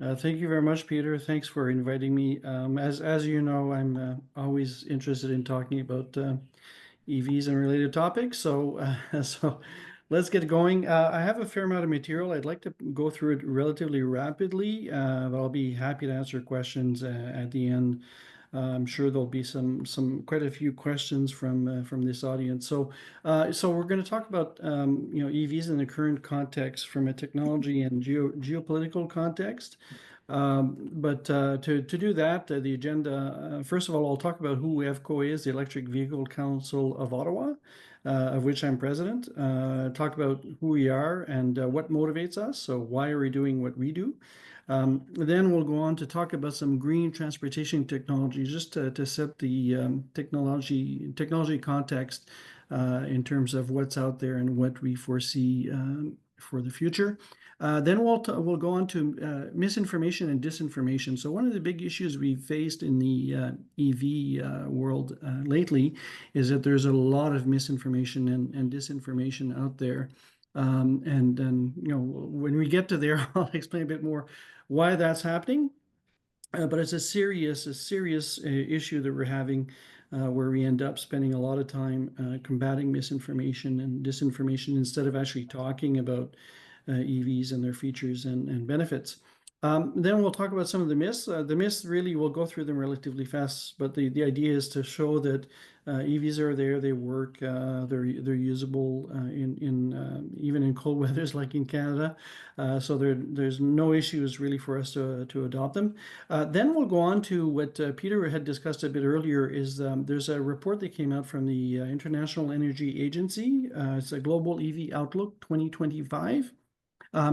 Thank you very much, Peter. Thanks for inviting me. As you know, I'm always interested in talking about EVs and related topics. So so let's get going. I have a fair amount of material. I'd like to go through it relatively rapidly, but I'll be happy to answer questions at the end. I'm sure there'll be some quite a few questions from this audience. So we're going to talk about EVs in the current context from a technology and geopolitical context. But to do that, the agenda, first of all, I'll talk about who EVCO is, the Electric Vehicle Council of Ottawa, of which I'm president. Talk about who we are and what motivates us. So why are we doing what we do? Then we'll go on to talk about some green transportation technology, just to set the technology context in terms of what's out there and what we foresee for the future. Then we'll go on to misinformation and disinformation. So one of the big issues we've faced in the EV world lately is that there's a lot of misinformation and disinformation out there. And then, when we get to there, I'll explain a bit more why that's happening. But it's a serious issue that we're having, where we end up spending a lot of time combating misinformation and disinformation instead of actually talking about EVs and their features and benefits. Then we'll talk about some of the myths. The myths, really, we'll go through them relatively fast, but the idea is to show that EVs are there, they work, they're usable in even in cold weathers like in Canada. So there's no issues really for us to adopt them. Then we'll go on to what Peter had discussed a bit earlier. Is there's a report that came out from the International Energy Agency. It's a Global EV Outlook 2025. I'll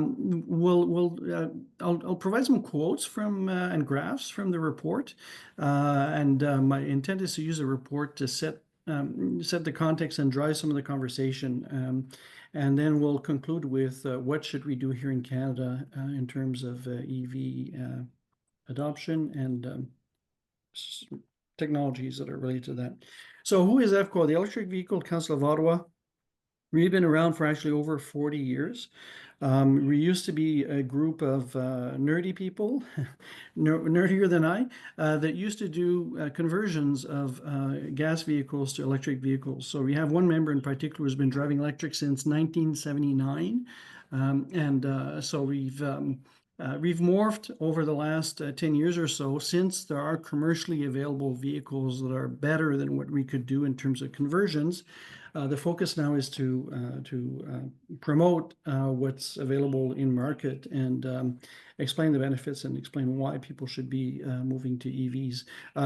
provide some quotes from and graphs from the report, and my intent is to use the report to set the context and drive some of the conversation, and then we'll conclude with what should we do here in Canada in terms of EV adoption and technologies that are related to that. So, who is EVCO? The Electric Vehicle Council of Ottawa. We've been around for actually over 40 years. We used to be a group of nerdy people, nerdier than I, that used to do conversions of gas vehicles to electric vehicles. So we have one member in particular who's been driving electric since 1979. So we've morphed over the last 10 years or so, since there are commercially available vehicles that are better than what we could do in terms of conversions. The focus now is to promote what's available in market and explain the benefits and explain why people should be moving to EVs.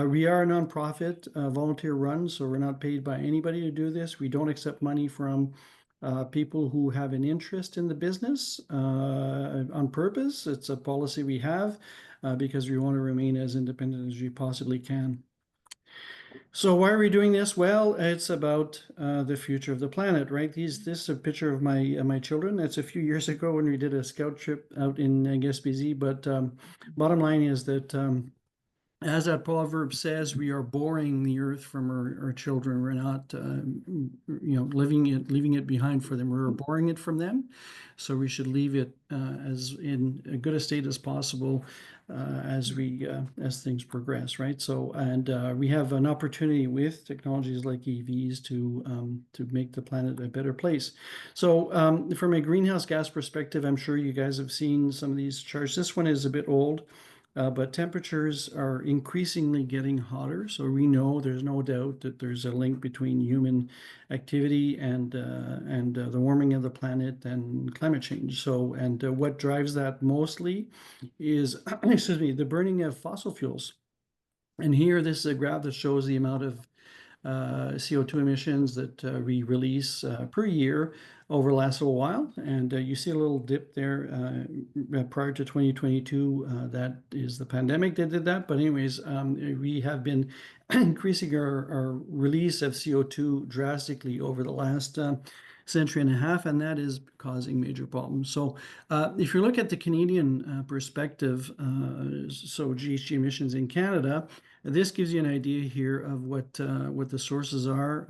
We are a nonprofit, volunteer run, so we're not paid by anybody to do this. We don't accept money from people who have an interest in the business on purpose. It's a policy we have because we want to remain as independent as we possibly can. So why are we doing this? Well, it's about the future of the planet, right? This is a picture of my children. It's a few years ago when we did a scout trip out in Gaspésie. But bottom line is that, as that proverb says, we are boring the earth from our children. We're not, leaving it behind for them. We're boring it from them, so we should leave it as in a good a state as possible as things progress, right? So, and we have an opportunity with technologies like EVs to make the planet a better place. So, from a greenhouse gas perspective, I'm sure you guys have seen some of these charts. This one is a bit old. But temperatures are increasingly getting hotter, so we know there's no doubt that there's a link between human activity and the warming of the planet and climate change. So, and what drives that mostly is, excuse me, the burning of fossil fuels. And here, this is a graph that shows the amount of CO2 emissions that we release per year over the last little while. And you see a little dip there prior to 2022. That is the pandemic that did that. But anyways, we have been increasing our release of CO2 drastically over the last century and a half, and that is causing major problems. So if you look at the Canadian perspective, so GHG emissions in Canada, this gives you an idea here of what the sources are.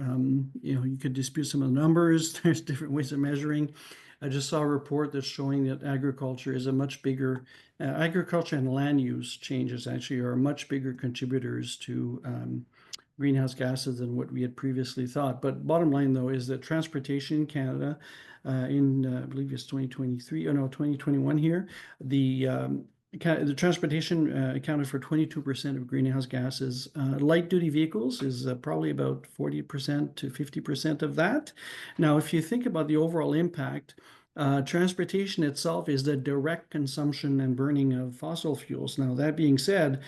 You could dispute some of the numbers. There's different ways of measuring. I just saw a report that's showing that agriculture is a much bigger, agriculture and land use changes actually are much bigger contributors to greenhouse gases than what we had previously thought. But bottom line, though, is that transportation in Canada, I believe it's 2023, oh no, 2021 here, the transportation accounted for 22% of greenhouse gases. Light duty vehicles is probably about 40% to 50% of that. Now, if you think about the overall impact, transportation itself is the direct consumption and burning of fossil fuels. Now, that being said,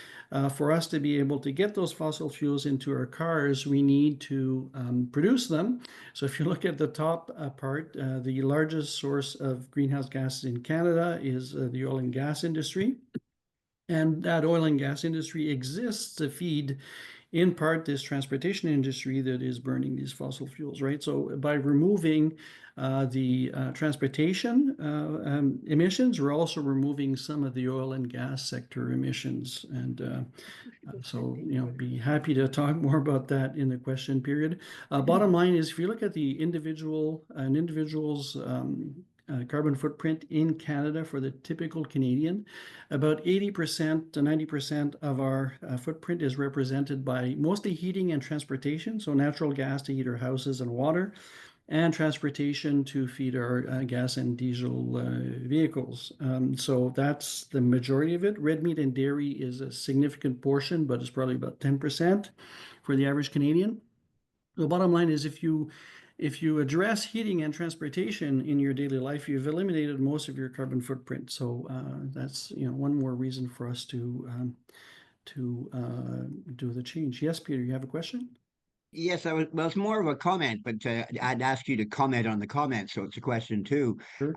for us to be able to get those fossil fuels into our cars, we need to produce them. So if you look at the top part, the largest source of greenhouse gases in Canada is the oil and gas industry. And that oil and gas industry exists to feed, in part, this transportation industry that is burning these fossil fuels, right? So by removing the transportation emissions, we're also removing some of the oil and gas sector emissions. And so, be happy to talk more about that in the question period. Bottom line is, if you look at the individual's carbon footprint in Canada for the typical Canadian, about 80% to 90% of our footprint is represented by mostly heating and transportation, so natural gas to heat our houses and water, and transportation to feed our gas and diesel vehicles. So that's the majority of it. Red meat and dairy is a significant portion, but it's probably about 10% for the average Canadian. The bottom line is if you address heating and transportation in your daily life, you've eliminated most of your carbon footprint. So that's one more reason for us to do the change. Yes, Peter, you have a question? Yes, well, it's more of a comment, but I'd ask you to comment on the comment, so it's a question too. Sure.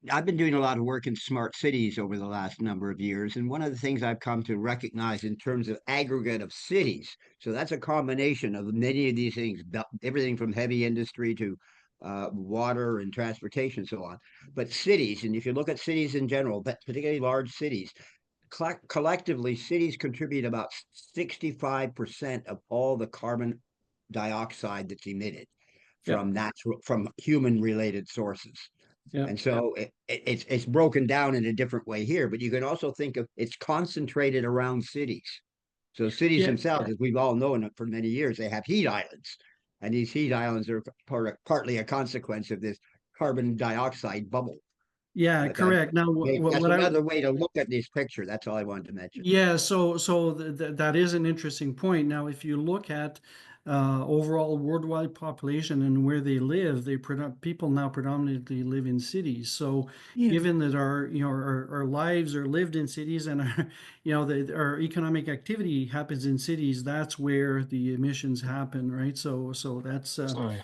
I've been doing a lot of work in smart cities over the last number of years, and one of the things I've come to recognize in terms of aggregate of cities, so that's a combination of many of these things, everything from heavy industry to water and transportation, so on. But cities, and if you look at cities in general, but particularly large cities, collectively, cities contribute about 65% of all the carbon dioxide that's emitted Yep. from human related sources. Yep. And so it's broken down in a different way here, but you can also think of it's concentrated around cities. So cities Yeah. themselves, as we've all known for many years, they have heat islands. And these heat islands are partly a consequence of this carbon dioxide bubble. Yeah, But correct. Now, that's what I another way to look at this picture. That's all I wanted to mention. yeah, so that is an interesting point. Now, if you look at overall worldwide population and where they live, people now predominantly live in cities. So, given that our lives are lived in cities and our our economic activity happens in cities, that's where the emissions happen, right? So that's Sorry.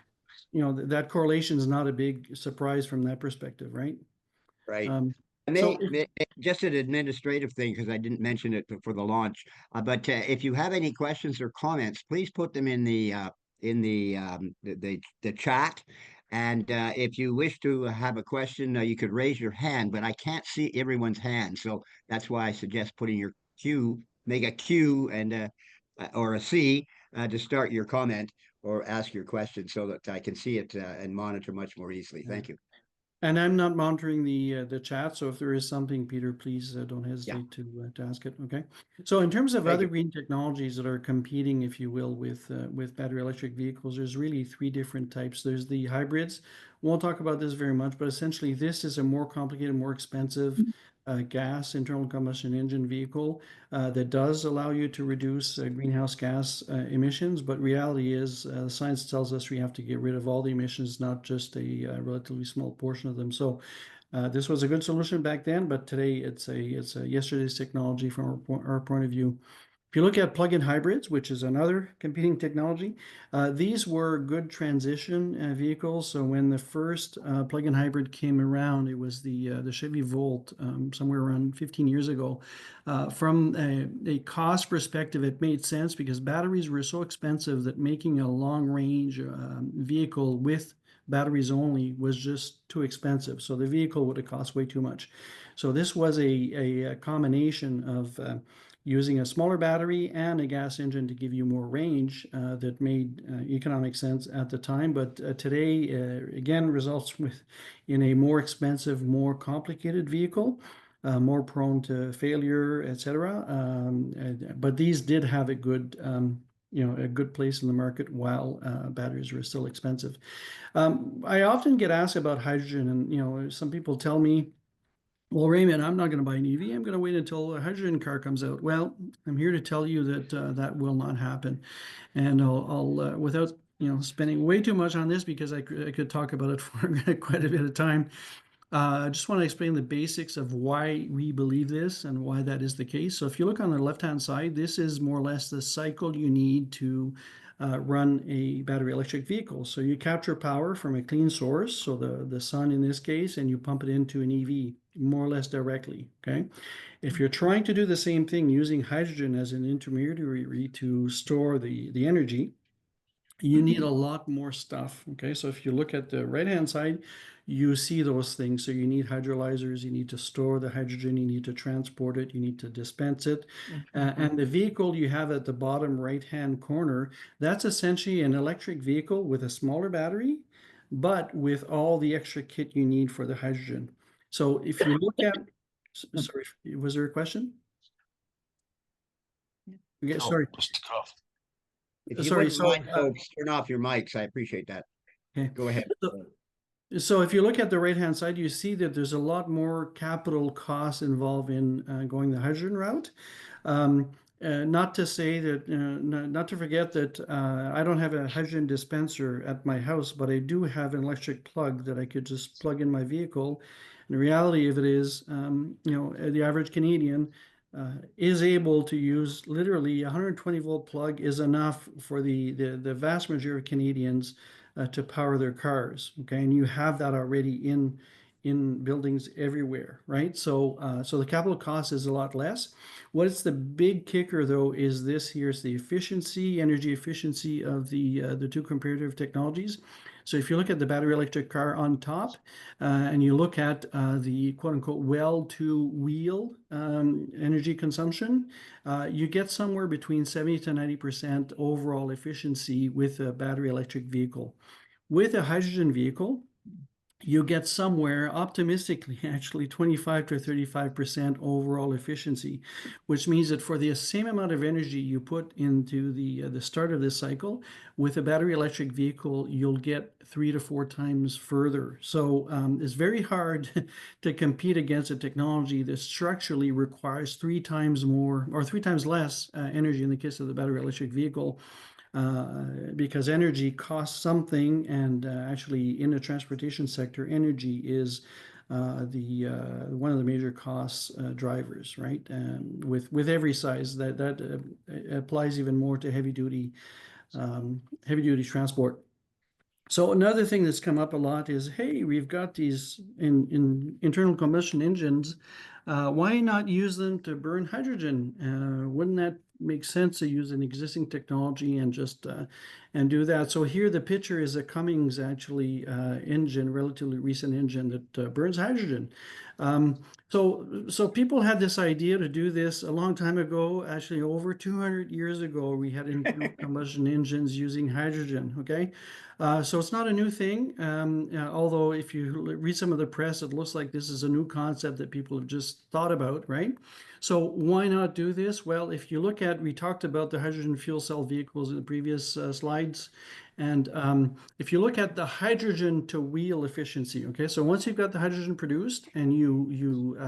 that correlation is not a big surprise from that perspective, right? Right. Um, And so just an administrative thing, because I didn't mention it for the launch. But if you have any questions or comments, please put them in the chat. And if you wish to have a question, you could raise your hand, but I can't see everyone's hand. So that's why I suggest putting your Q, make a Q and or a C to start your comment or ask your question so that I can see it and monitor much more easily. Thank you. And I'm not monitoring the chat, so if there is something, Peter, please don't Yeah. hesitate to ask it. Okay. So in terms of Thank other you. green technologies that are competing, if you will, with battery electric vehicles, there's really three different types. There's the hybrids. Won't talk about this very much, but essentially this is a more complicated, more expensive gas internal combustion engine vehicle that does allow you to reduce greenhouse gas emissions. But reality is, science tells us we have to get rid of all the emissions, not just a relatively small portion of them. So this was a good solution back then, but today it's a yesterday's technology from our point of view. If you look at plug-in hybrids, which is another competing technology, these were good transition vehicles. So when the first plug-in hybrid came around, it was the Chevy Volt somewhere around 15 years ago. From a cost perspective, it made sense because batteries were so expensive that making a long-range vehicle with batteries only was just too expensive. So the vehicle would have cost way too much. So this was a combination of using a smaller battery and a gas engine to give you more range that made economic sense at the time. But today, again, results in a more expensive, more complicated vehicle, more prone to failure, etc. But these did have a good, a good place in the market while batteries were still expensive. I often get asked about hydrogen, and some people tell me, well, Raymond, I'm not going to buy an EV. I'm going to wait until a hydrogen car comes out. Well, I'm here to tell you that that will not happen. And I'll without spending way too much on this, because I could talk about it for quite a bit of time. I just want to explain the basics of why we believe this and why that is the case. So if you look on the left-hand side, this is more or less the cycle you need to run a battery electric vehicle. So you capture power from a clean source, so the sun in this case, and you pump it into an EV more or less directly, okay? If you're trying to do the same thing using hydrogen as an intermediary to store the energy, you need a lot more stuff. Okay, so if you look at the right hand side, you see those things. So you need hydrolyzers, you need to store the hydrogen, you need to transport it, you need to dispense it. And the vehicle you have at the bottom right hand corner, that's essentially an electric vehicle with a smaller battery, but with all the extra kit you need for the hydrogen. So if you look at, sorry, was there a question? Okay, sorry. Just cut off. If you Sorry, wouldn't mind, folks, turn off your mics. I appreciate that. okay. Go ahead. So if you look at the right-hand side, you see that there's a lot more capital costs involved in going the hydrogen route. Um, not to say that, not to forget that I don't have a hydrogen dispenser at my house, but I do have an electric plug that I could just plug in my vehicle. And the reality of it is, the average Canadian is able to use literally 120 volt plug is enough for the vast majority of Canadians to power their cars. Okay, and you have that already in buildings everywhere, right? So the capital cost is a lot less. What's the big kicker though is this here's the efficiency, energy efficiency of the two comparative technologies. So if you look at the battery electric car on top, and you look at the quote unquote well to wheel energy consumption, you get somewhere between 70 to 90% overall efficiency with a battery electric vehicle. With a hydrogen vehicle, you get somewhere optimistically actually 25 to 35% overall efficiency, which means that for the same amount of energy you put into the start of this cycle, with a battery electric vehicle, you'll get 3 to 4 times further. So it's very hard to compete against a technology that structurally requires 3 times more or 3 times less energy in the case of the battery electric vehicle. Because energy costs something, and actually in the transportation sector, energy is the one of the major cost drivers, right? With every size, that applies even more to heavy duty transport. So another thing that's come up a lot is, hey, we've got these in internal combustion engines. Why not use them to burn hydrogen? Wouldn't that make sense to use an existing technology and just and do that? So here the picture is a Cummins actually engine, relatively recent engine that burns hydrogen. So people had this idea to do this a long time ago. Actually, over 200 years ago, we had internal combustion engines using hydrogen. Okay, so it's not a new thing. Although if you read some of the press, it looks like this is a new concept that people have just thought about, right? So why not do this? Well, if you look at, we talked about the hydrogen fuel cell vehicles in the previous slides. And if you look at the hydrogen to wheel efficiency, okay, so once you've got the hydrogen produced and you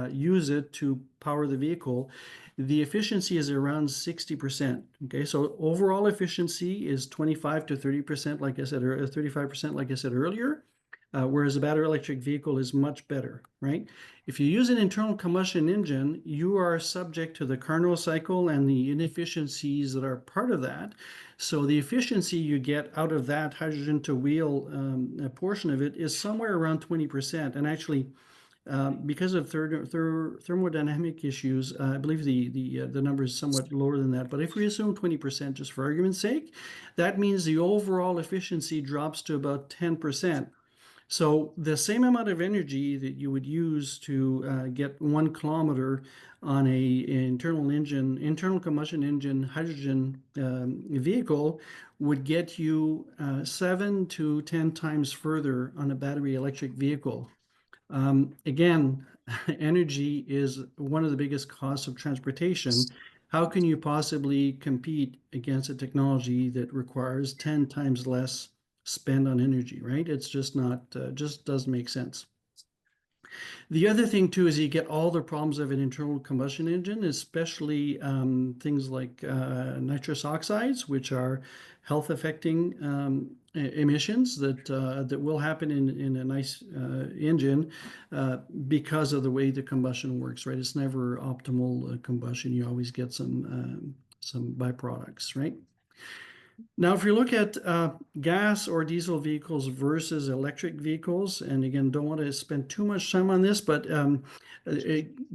use it to power the vehicle, the efficiency is around 60%. Okay, so overall efficiency is 25 to 30%, like I said, or 35%, like I said earlier. Whereas a battery electric vehicle is much better, right? If you use an internal combustion engine, you are subject to the Carnot cycle and the inefficiencies that are part of that. So the efficiency you get out of that hydrogen to wheel portion of it is somewhere around 20%. And actually, because of thermodynamic issues, I believe the number is somewhat lower than that. But if we assume 20%, just for argument's sake, that means the overall efficiency drops to about 10%. So the same amount of energy that you would use to get 1 kilometer on a internal combustion engine hydrogen vehicle would get you 7 to 10 times further on a battery electric vehicle. Again, energy is one of the biggest costs of transportation. How can you possibly compete against a technology that requires 10 times less spend on energy, right? It's just not, just doesn't make sense. The other thing too is you get all the problems of an internal combustion engine, especially things like nitrous oxides, which are health affecting emissions that will happen in a nice engine because of the way the combustion works, right? It's never optimal combustion. You always get some byproducts, right? Now, if you look at gas or diesel vehicles versus electric vehicles, and again, don't want to spend too much time on this, but uh,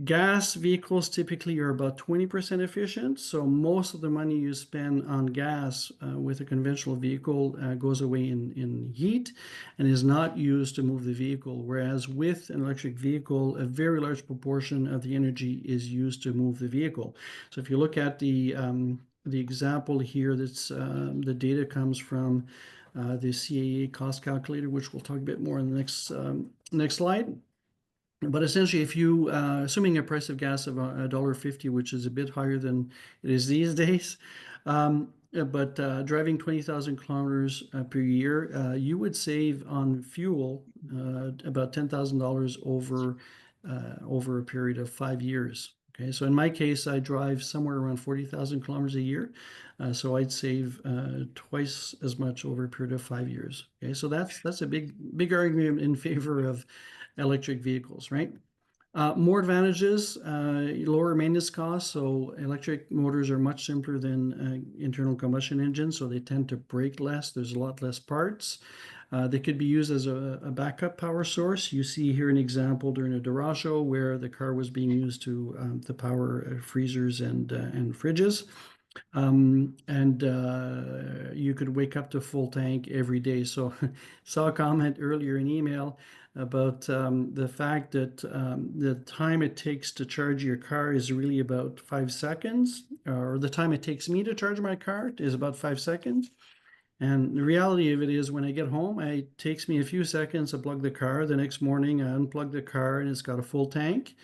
gas vehicles typically are about 20% efficient. So most of the money you spend on gas with a conventional vehicle goes away in heat and is not used to move the vehicle. Whereas with an electric vehicle, a very large proportion of the energy is used to move the vehicle. So if you look at the example here, that's the data comes from the CAA cost calculator, which we'll talk a bit more in the next slide. But essentially, if you, assuming a price of gas of $1.50, which is a bit higher than it is these days, but driving 20,000 kilometers per year, you would save on fuel about $10,000 over a period of 5 years. Okay, so in my case, I drive somewhere around 40,000 kilometers a year, so I'd save twice as much over a period of 5 years. Okay, so that's a big argument in favor of electric vehicles, right? More advantages, lower maintenance costs. So electric motors are much simpler than internal combustion engines, so they tend to break less. There's a lot less parts. They could be used as a backup power source. You see here an example during a Dara show where the car was being used to power freezers and fridges. And you could wake up to full tank every day. So saw a comment earlier in email about the fact that the time it takes to charge your car is really about 5 seconds, or the time it takes me to charge my car is about 5 seconds. And the reality of it is when I get home, it takes me a few seconds to plug the car. The next morning, I unplug the car and it's got a full tank.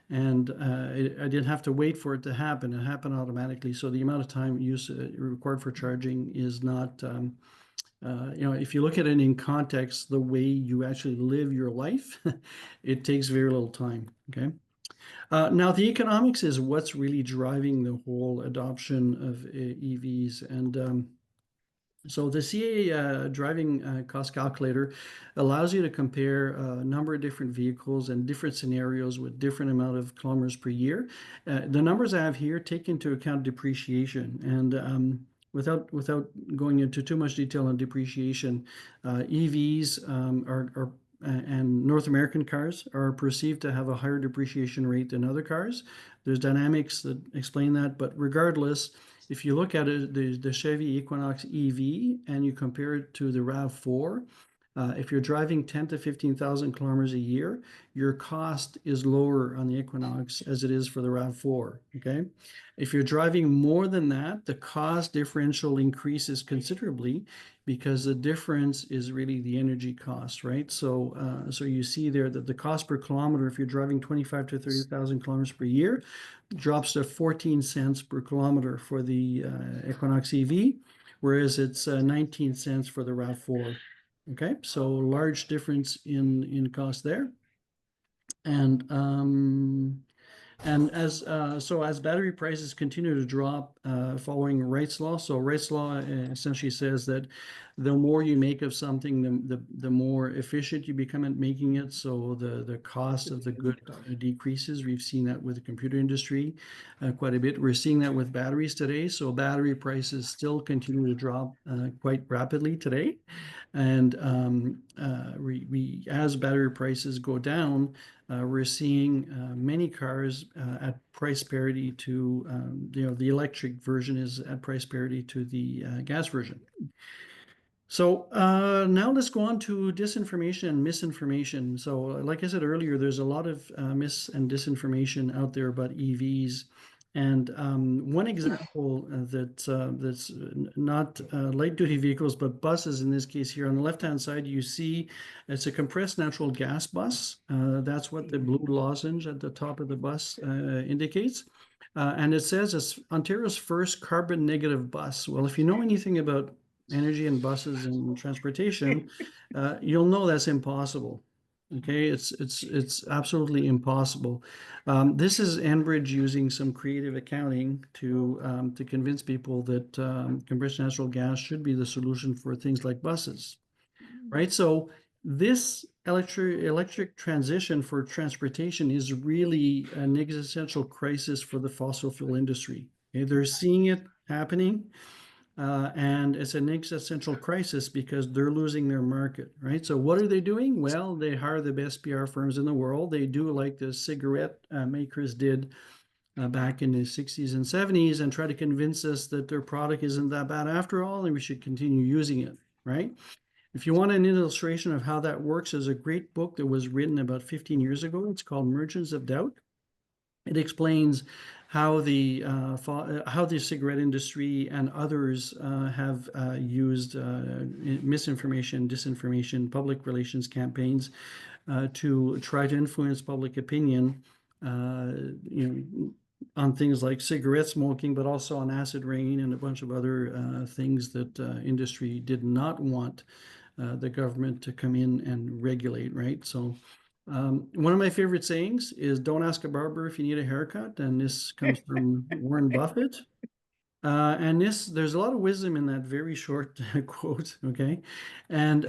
And I didn't have to wait for it to happen. It happened automatically. So the amount of time required for charging is not, if you look at it in context, the way you actually live your life, it takes very little time. Okay. Now, the economics is what's really driving the whole adoption of EVs. And so the CA driving cost calculator allows you to compare a number of different vehicles and different scenarios with different amount of kilometers per year. The numbers I have here take into account depreciation, and without going into too much detail on depreciation, EVs are and North American cars are perceived to have a higher depreciation rate than other cars. There's dynamics that explain that, but regardless, if you look at it, the Chevy Equinox EV and you compare it to the RAV4, if you're driving 10 to 15,000 kilometers a year, your cost is lower on the Equinox as it is for the RAV4. Okay. If you're driving more than that, the cost differential increases considerably because the difference is really the energy cost, right? So you see there that the cost per kilometer, if you're driving 25 to 30,000 kilometers per year, drops to 14 cents per kilometer for the Equinox EV, whereas it's 19 cents for the RAV4. Okay, so large difference in cost there. And as battery prices continue to drop following Wright's law, so Wright's law essentially says that the more you make of something, the more efficient you become at making it. So the cost of the good decreases. We've seen that with the computer industry quite a bit. We're seeing that with batteries today. So battery prices still continue to drop quite rapidly today. And as battery prices go down, we're seeing many cars at price parity to, the electric version is at price parity to the gas version. So now let's go on to disinformation and misinformation. So, like I said earlier, there's a lot of mis and disinformation out there about EVs. And one example that's not light duty vehicles, but buses in this case here on the left-hand side, you see it's a compressed natural gas bus. That's what the blue lozenge at the top of the bus indicates. And it says it's Ontario's first carbon negative bus. Well, if you know anything about energy and buses and transportation, you'll know that's impossible. Okay, it's absolutely impossible. This is Enbridge using some creative accounting to convince people that compressed natural gas should be the solution for things like buses, right? So this electric transition for transportation is really an existential crisis for the fossil fuel industry. Okay, they're seeing it happening. And it's an existential crisis because they're losing their market, right? So what are they doing? Well, they hire the best PR firms in the world. They do like the cigarette makers did back in the 60s and 70s and try to convince us that their product isn't that bad after all, and we should continue using it, right? If you want an illustration of how that works, there's a great book that was written about 15 years ago. It's called Merchants of Doubt. It explains how the cigarette industry and others have used misinformation, disinformation, public relations campaigns to try to influence public opinion, you know, on things like cigarette smoking, but also on acid rain and a bunch of other things that industry did not want the government to come in and regulate, right? So one of my favorite sayings is don't ask a barber if you need a haircut. And this comes from Warren Buffett. And there's a lot of wisdom in that very short quote. Okay. And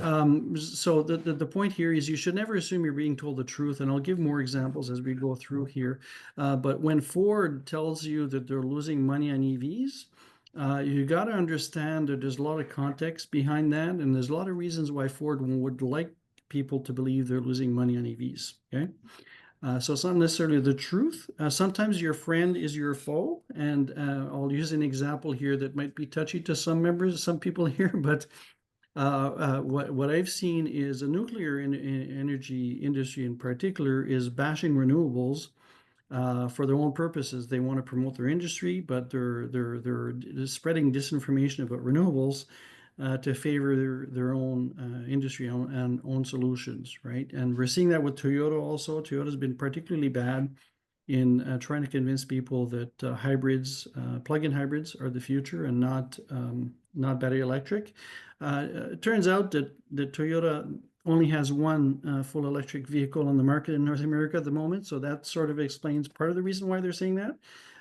so the point here is you should never assume you're being told the truth. And I'll give more examples as we go through here. But when Ford tells you that they're losing money on EVs, you got to understand that there's a lot of context behind that. And there's a lot of reasons why Ford would like people to believe they're losing money on EVs. Okay. So it's not necessarily the truth. Sometimes your friend is your foe, and I'll use an example here that might be touchy to some people here, but what I've seen is a nuclear energy industry in particular is bashing renewables for their own purposes. They want to promote their industry, but they're spreading disinformation about renewables to favor their own industry and own solutions, right? And we're seeing that with Toyota also. Toyota's been particularly bad in trying to convince people that plug-in hybrids are the future and not battery electric. It turns out that Toyota only has one full electric vehicle on the market in North America at the moment, so that sort of explains part of the reason why they're saying that.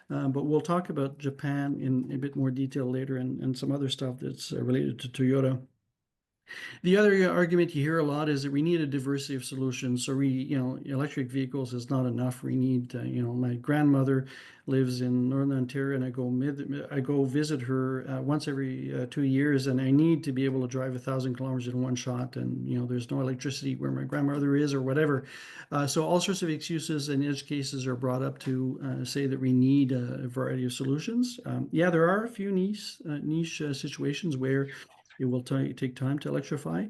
But we'll talk about Japan in a bit more detail later and some other stuff that's related to Toyota. The other argument you hear a lot is that we need a diversity of solutions. So electric vehicles is not enough. We need, my grandmother lives in Northern Ontario, and I go visit her once every 2 years, and I need to be able to drive 1,000 kilometers in one shot. And there's no electricity where my grandmother is or whatever. So all sorts of excuses and edge cases are brought up to say that we need a variety of solutions. Yeah, there are a few niche situations where it will take time to electrify,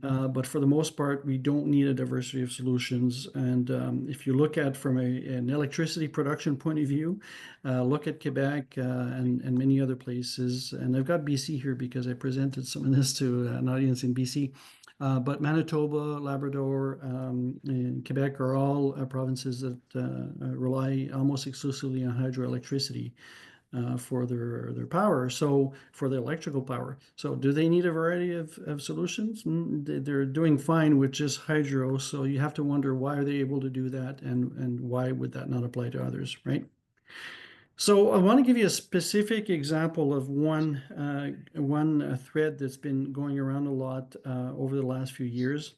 but for the most part, we don't need a diversity of solutions. And if you look at from an electricity production point of view, look at Quebec and many other places. And I've got BC here because I presented some of this to an audience in BC. But Manitoba, Labrador, and Quebec are all provinces that rely almost exclusively on hydroelectricity for their power, so for the electrical power. So do they need a variety of solutions? They're doing fine with just hydro, so you have to wonder why are they able to do that and why would that not apply to others, right? So I want to give you a specific example of one thread that's been going around a lot over the last few years.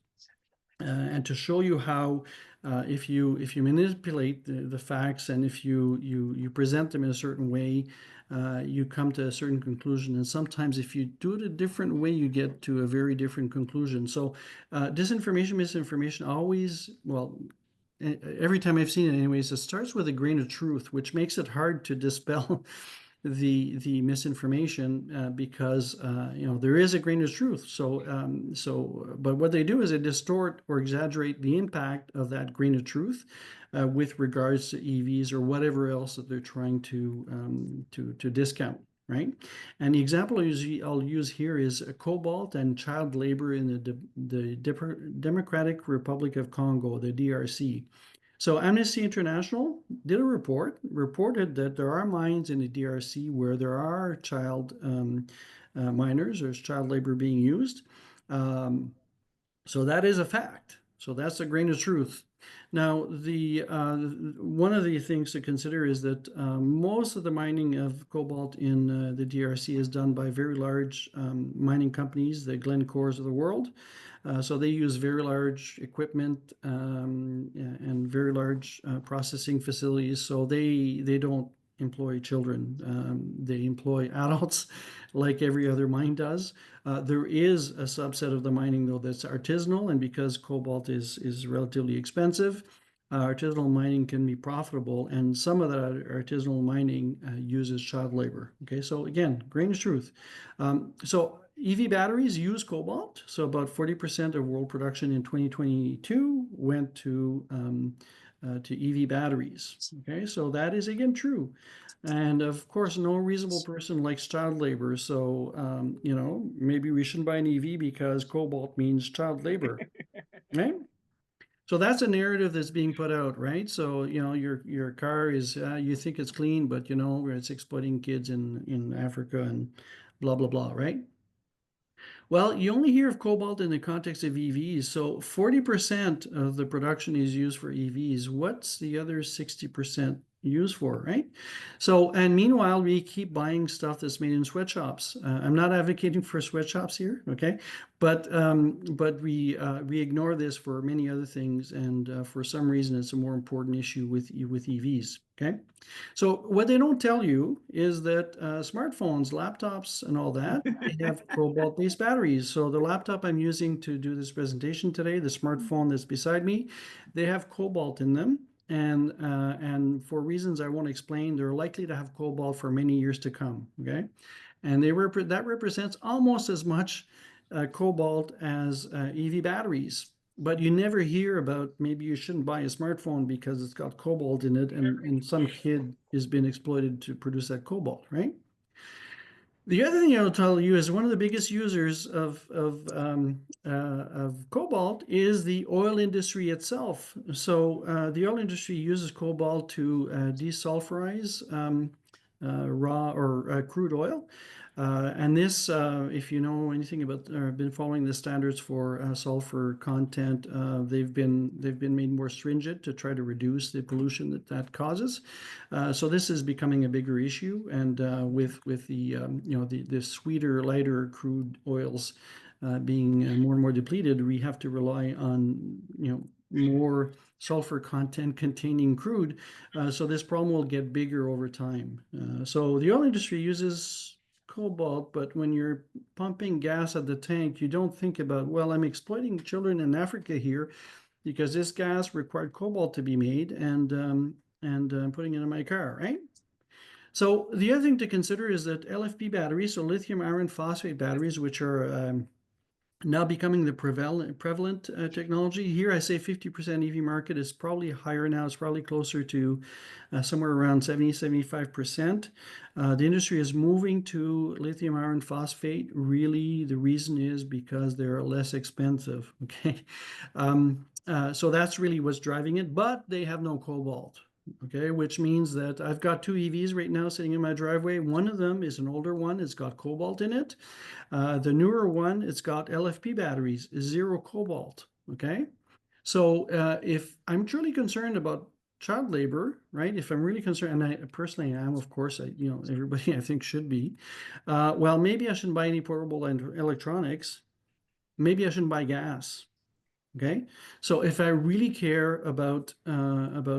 And to show you how if you manipulate the facts and if you present them in a certain way, you come to a certain conclusion. And sometimes if you do it a different way, you get to a very different conclusion. So disinformation, misinformation always, well, every time I've seen it anyways, it starts with a grain of truth, which makes it hard to dispel the misinformation because there is a grain of truth. But what they do is they distort or exaggerate the impact of that grain of truth with regards to EVs or whatever else that they're trying to discount. Right, and the example I'll use here is cobalt and child labor in the Democratic Republic of Congo, the DRC. So Amnesty International did a reported that there are mines in the DRC where there are child miners, there's child labor being used. Um, so that is a fact. So that's a grain of truth. Now, the one of the things to consider is that most of the mining of cobalt in the DRC is done by very large mining companies, the Glencores of the world. So they use very large equipment and very large processing facilities. So they don't employ children. They employ adults like every other mine does. There is a subset of the mining though that's artisanal, and because cobalt is relatively expensive, artisanal mining can be profitable, and some of that artisanal mining uses child labor. Okay, so again, grain of truth. So EV batteries use cobalt. So about 40% of world production in 2022 went to EV batteries. Okay, so that is again true. And of course, no reasonable person likes child labor. So, maybe we shouldn't buy an EV because cobalt means child labor, right? So that's a narrative that's being put out, right? So, your car is, you think it's clean, but it's exploiting kids in Africa and blah, blah, blah, right? Well, you only hear of cobalt in the context of EVs. So 40% of the production is used for EVs. What's the other 60% used for, right? So, and meanwhile, we keep buying stuff that's made in sweatshops. I'm not advocating for sweatshops here, okay? But we ignore this for many other things, and for some reason, it's a more important issue with EVs, okay? So what they don't tell you is that smartphones, laptops, and all that, they have cobalt-based batteries. So the laptop I'm using to do this presentation today, the smartphone that's beside me, they have cobalt in them. And for reasons I won't explain, they're likely to have cobalt for many years to come, okay? And that represents almost as much cobalt as EV batteries. But you never hear about maybe you shouldn't buy a smartphone because it's got cobalt in it, and some kid has been exploited to produce that cobalt, right? The other thing I'll tell you is one of the biggest users of cobalt is the oil industry itself. So the oil industry uses cobalt to desulfurize raw or crude oil. And this, if you know anything about or been following the standards for sulfur content, they've been made more stringent to try to reduce the pollution that causes. So this is becoming a bigger issue, and with the the sweeter, lighter crude oils being more and more depleted, we have to rely on more sulfur content containing crude. So this problem will get bigger over time. So the oil industry uses cobalt, but when you're pumping gas at the tank, you don't think about, well, I'm exploiting children in Africa here because this gas required cobalt to be made, and I'm putting it in my car, right? So the other thing to consider is that LFP batteries, so lithium iron phosphate batteries, which are now becoming the prevalent technology. Here I say 50% EV market is probably higher now. It's probably closer to somewhere around 75%. The industry is moving to lithium iron phosphate. Really, the reason is because they're less expensive, okay? So that's really what's driving it, but they have no cobalt. Okay, which means that I've got two EVs right now sitting in my driveway. One of them is an older one. It's got cobalt in it. The newer one, it's got LFP batteries, zero cobalt. Okay, so if I'm truly concerned about child labor, right? If I'm really concerned, and I personally am, of course, everybody I think should be. Well, maybe I shouldn't buy any portable electronics. Maybe I shouldn't buy gas. Okay, so if I really care about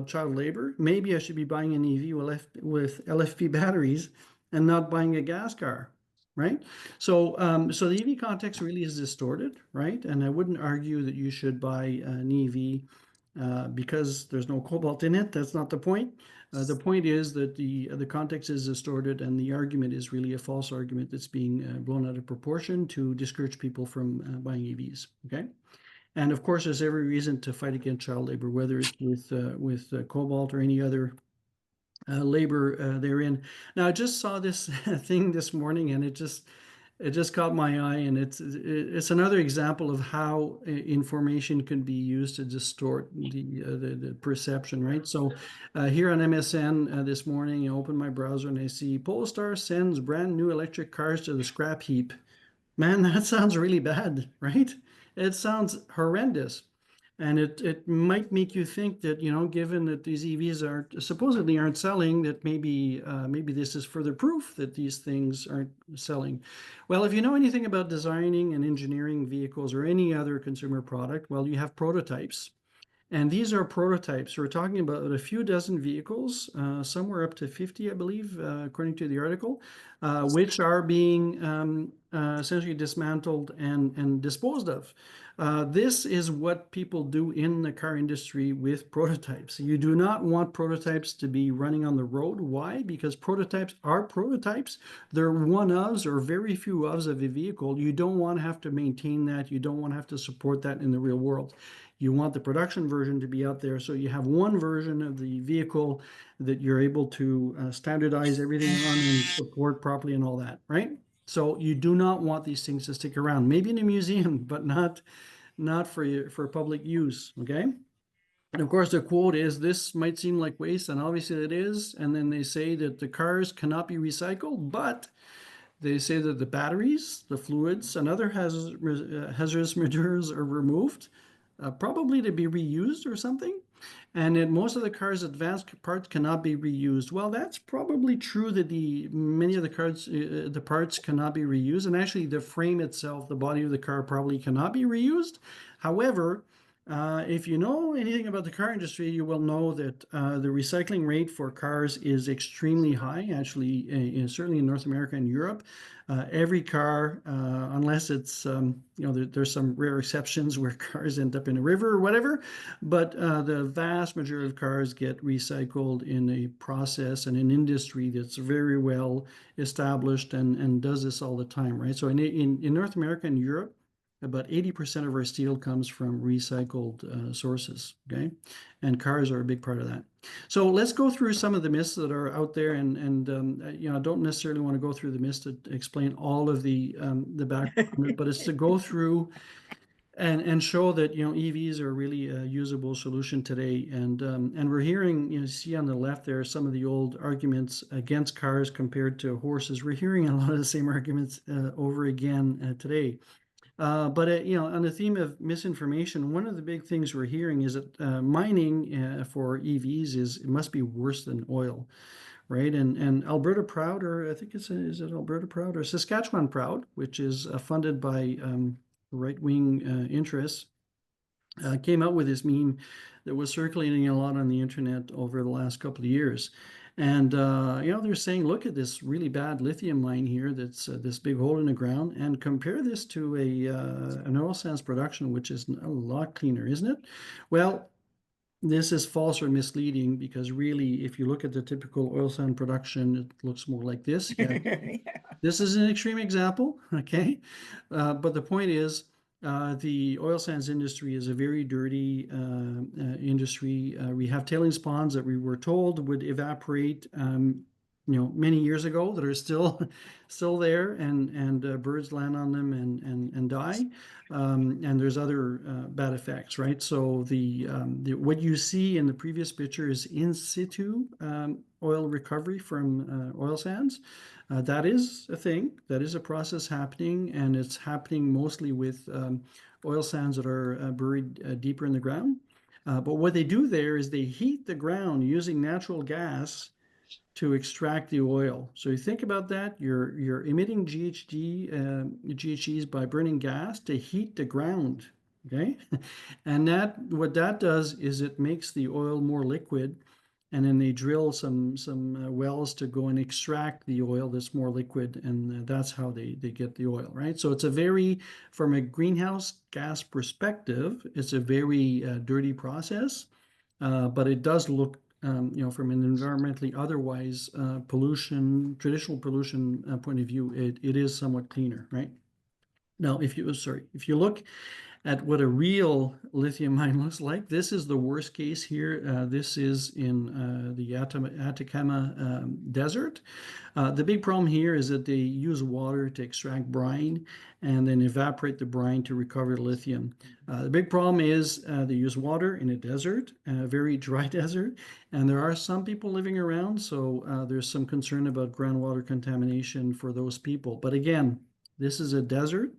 child labor, maybe I should be buying an EV with LFP batteries and not buying a gas car, right? So the EV context really is distorted, right? And I wouldn't argue that you should buy an EV because there's no cobalt in it. That's not the point. The point is that the context is distorted, and the argument is really a false argument that's being blown out of proportion to discourage people from buying EVs. Okay, and of course, there's every reason to fight against child labor, whether it's with cobalt or any other labor therein. Now, I just saw this thing this morning, and it just caught my eye, and it's another example of how information can be used to distort the perception, right? So here on MSN this morning, I open my browser and I see Polestar sends brand new electric cars to the scrap heap. Man, that sounds really bad, right? It sounds horrendous. And it might make you think that, given that these EVs supposedly aren't selling, that maybe this is further proof that these things aren't selling. Well, if you know anything about designing and engineering vehicles or any other consumer product, well, you have prototypes. And these are prototypes. We're talking about a few dozen vehicles, somewhere up to 50, I believe, according to the article, which are being essentially dismantled and disposed of. This is what people do in the car industry with prototypes. You do not want prototypes to be running on the road. Why? Because prototypes are prototypes. They're one-ofs or very few ofs of a vehicle. You don't want to have to maintain that. You don't want to have to support that in the real world. You want the production version to be out there, so you have one version of the vehicle that you're able to standardize everything on and support properly and all that, right? So you do not want these things to stick around, maybe in a museum, but not for public use, okay? And of course, the quote is, "This might seem like waste, and obviously it is." And then they say that the cars cannot be recycled, but they say that the batteries, the fluids, and other hazardous materials are removed, probably to be reused or something. And in most of the cars, advanced parts cannot be reused. Well, that's probably true that many of the cars, the parts cannot be reused, and actually the frame itself, the body of the car, probably cannot be reused. However, if you know anything about the car industry, you will know that the recycling rate for cars is extremely high, actually, certainly in North America and Europe. Every car, unless it's, there's some rare exceptions where cars end up in a river or whatever, but the vast majority of cars get recycled in a process and an industry that's very well established and does this all the time, right? So in North America and Europe, about 80% of our steel comes from recycled sources, okay? And cars are a big part of that. So let's go through some of the myths that are out there, and I don't necessarily want to go through the myths to explain all of the background, but it's to go through and show that EVs are really a usable solution today. And we're hearing, you see on the left there some of the old arguments against cars compared to horses. We're hearing a lot of the same arguments over again today. But on the theme of misinformation, one of the big things we're hearing is that mining for EVs it must be worse than oil, right? And Alberta Proud, or I think is it Alberta Proud or Saskatchewan Proud, which is funded by right-wing interests, came out with this meme that was circulating a lot on the internet over the last couple of years. And they're saying, look at this really bad lithium mine here that's this big hole in the ground, and compare this to an oil sands production, which is a lot cleaner, isn't it? Well, this is false or misleading, because really, if you look at the typical oil sand production, it looks more like this. Yeah. This is an extreme example, okay? But the point is, the oil sands industry is a very dirty industry. We have tailings ponds that we were told would evaporate, many years ago, that are still there, and birds land on them and die. And there's other bad effects, right? So what you see in the previous picture is in situ oil recovery from oil sands. That is a thing. That is a process happening, and it's happening mostly with oil sands that are buried deeper in the ground. But what they do there is they heat the ground using natural gas to extract the oil. So you think about that. You're emitting GHGs by burning gas to heat the ground. Okay, and what that does is it makes the oil more liquid, and then they drill some wells to go and extract the oil that's more liquid, and that's how they get the oil, right? So it's from a greenhouse gas perspective, it's a very dirty process, but it does look from an environmentally otherwise traditional pollution point of view, it is somewhat cleaner, right? Now, if you look at what a real lithium mine looks like, this is the worst case here. This is in the Atacama Desert. The big problem here is that they use water to extract brine and then evaporate the brine to recover the lithium. The big problem is they use water in a desert, a very dry desert, and there are some people living around, so there's some concern about groundwater contamination for those people. But again, this is a desert.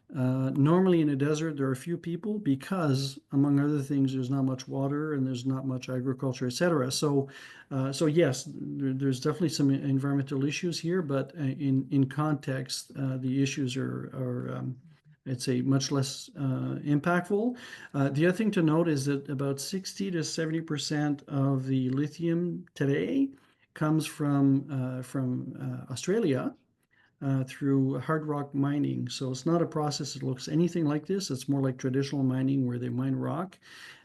Normally in a desert, there are few people because, among other things, there's not much water and there's not much agriculture, etc. So yes, there's definitely some environmental issues here, but in context, the issues are I'd say much less impactful. The other thing to note is that about 60 to 70% of the lithium today comes from Australia through hard rock mining. So it's not a process that looks anything like this. It's more like traditional mining where they mine rock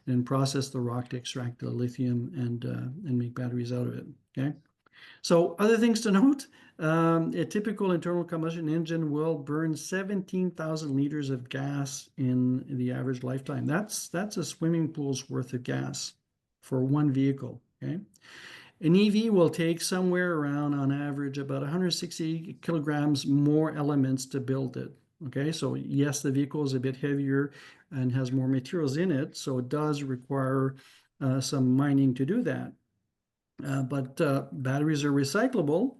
and process the rock to extract the lithium and make batteries out of it. Okay. So other things to note, a typical internal combustion engine will burn 17,000 liters of gas in the average lifetime. That's a swimming pool's worth of gas for one vehicle. Okay. An EV will take somewhere around, on average, about 160 kilograms more elements to build it. Okay, so yes, the vehicle is a bit heavier and has more materials in it, so it does require some mining to do that. But batteries are recyclable.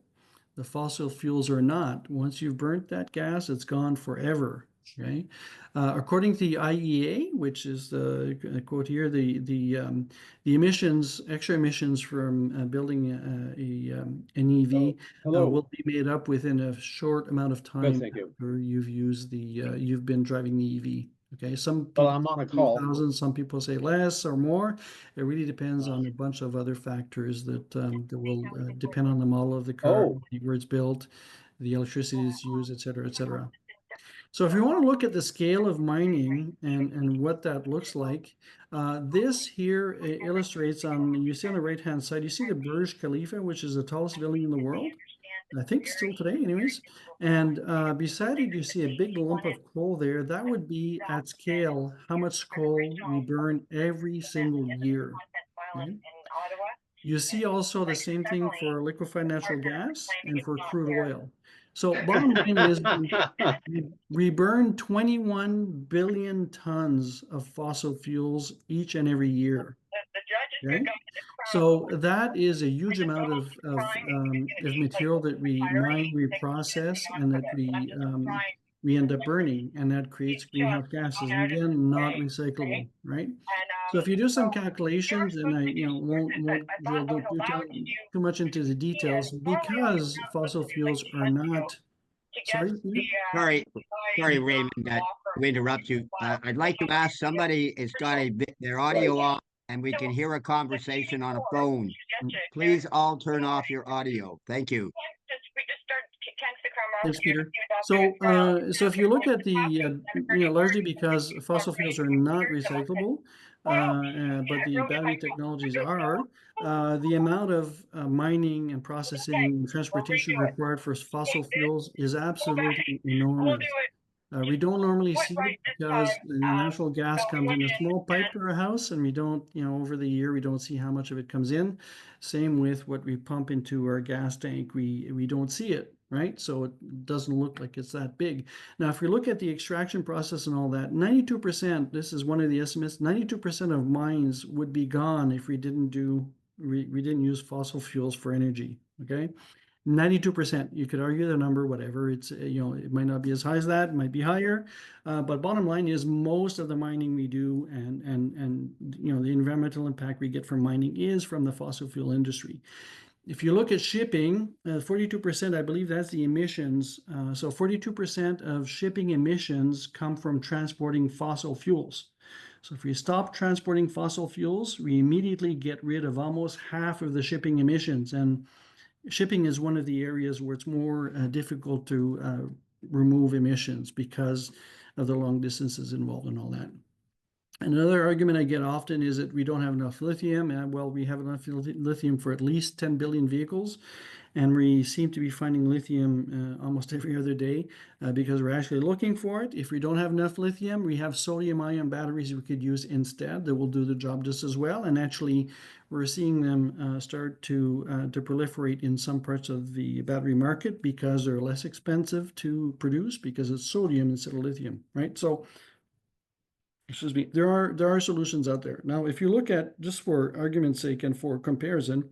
The fossil fuels are not. Once you've burnt that gas, it's gone forever. Okay. According to the IEA, which is the quote here, the emissions, extra emissions from building an EV Hello. will be made up within a short amount of time thank you. after you've been driving the EV. Okay, some Well, people I'm on a say call. 1,000, some people say less or more. It really depends on a bunch of other factors that will depend on the model of the car, Oh. where it's built, the electricity it's used, et cetera, et cetera. So if you want to look at the scale of mining and what that looks like, this here illustrates you see on the right-hand side, you see the Burj Khalifa, which is the tallest building in the world. I think still today anyways. And beside it, you see a big lump of coal there. That would be at scale how much coal we burn every single year. Okay? You see also the same thing for liquefied natural gas and for crude oil. So bottom line is we burn 21 billion tons of fossil fuels each and every year. Okay? So that is a huge amount of material that we mine, we process, and that we end up burning, and that creates greenhouse gases. And again, not recyclable, right? So if you do some calculations, and I won't drill too much into the details because fossil fuels are not. Sorry, Peter? Sorry, Raymond, to interrupt you. I'd like to ask somebody has got their audio on and we can hear a conversation on a phone. Please all turn off your audio. Thank you. Thanks, Peter. So if you look at the, largely because fossil fuels are not recyclable, but the battery technologies are, the amount of mining and processing and transportation required for fossil fuels is absolutely enormous. We don't normally see it because the natural gas comes in a small pipe to our house, and we don't, over the year, we don't see how much of it comes in. Same with what we pump into our gas tank, we don't see it, right? So it doesn't look like it's that big. Now, if we look at the extraction process and all that, 92%, this is one of the estimates, 92% of mines would be gone if we didn't use fossil fuels for energy, okay? 92%. You could argue the number, whatever. It's, it might not be as high as that, it might be higher. But bottom line is most of the mining we do and the environmental impact we get from mining is from the fossil fuel industry. If you look at shipping, 42%, I believe that's the emissions. So 42% of shipping emissions come from transporting fossil fuels. So if we stop transporting fossil fuels, we immediately get rid of almost half of the shipping emissions. And shipping is one of the areas where it's more difficult to remove emissions because of the long distances involved and all that. Another argument I get often is that we don't have enough lithium. And well, we have enough lithium for at least 10 billion vehicles. And we seem to be finding lithium almost every other day because we're actually looking for it. If we don't have enough lithium, we have sodium-ion batteries we could use instead that will do the job just as well. And actually, we're seeing them start to proliferate in some parts of the battery market because they're less expensive to produce because it's sodium instead of lithium, right? So excuse me, there are solutions out there. Now, if you look at, just for argument's sake and for comparison,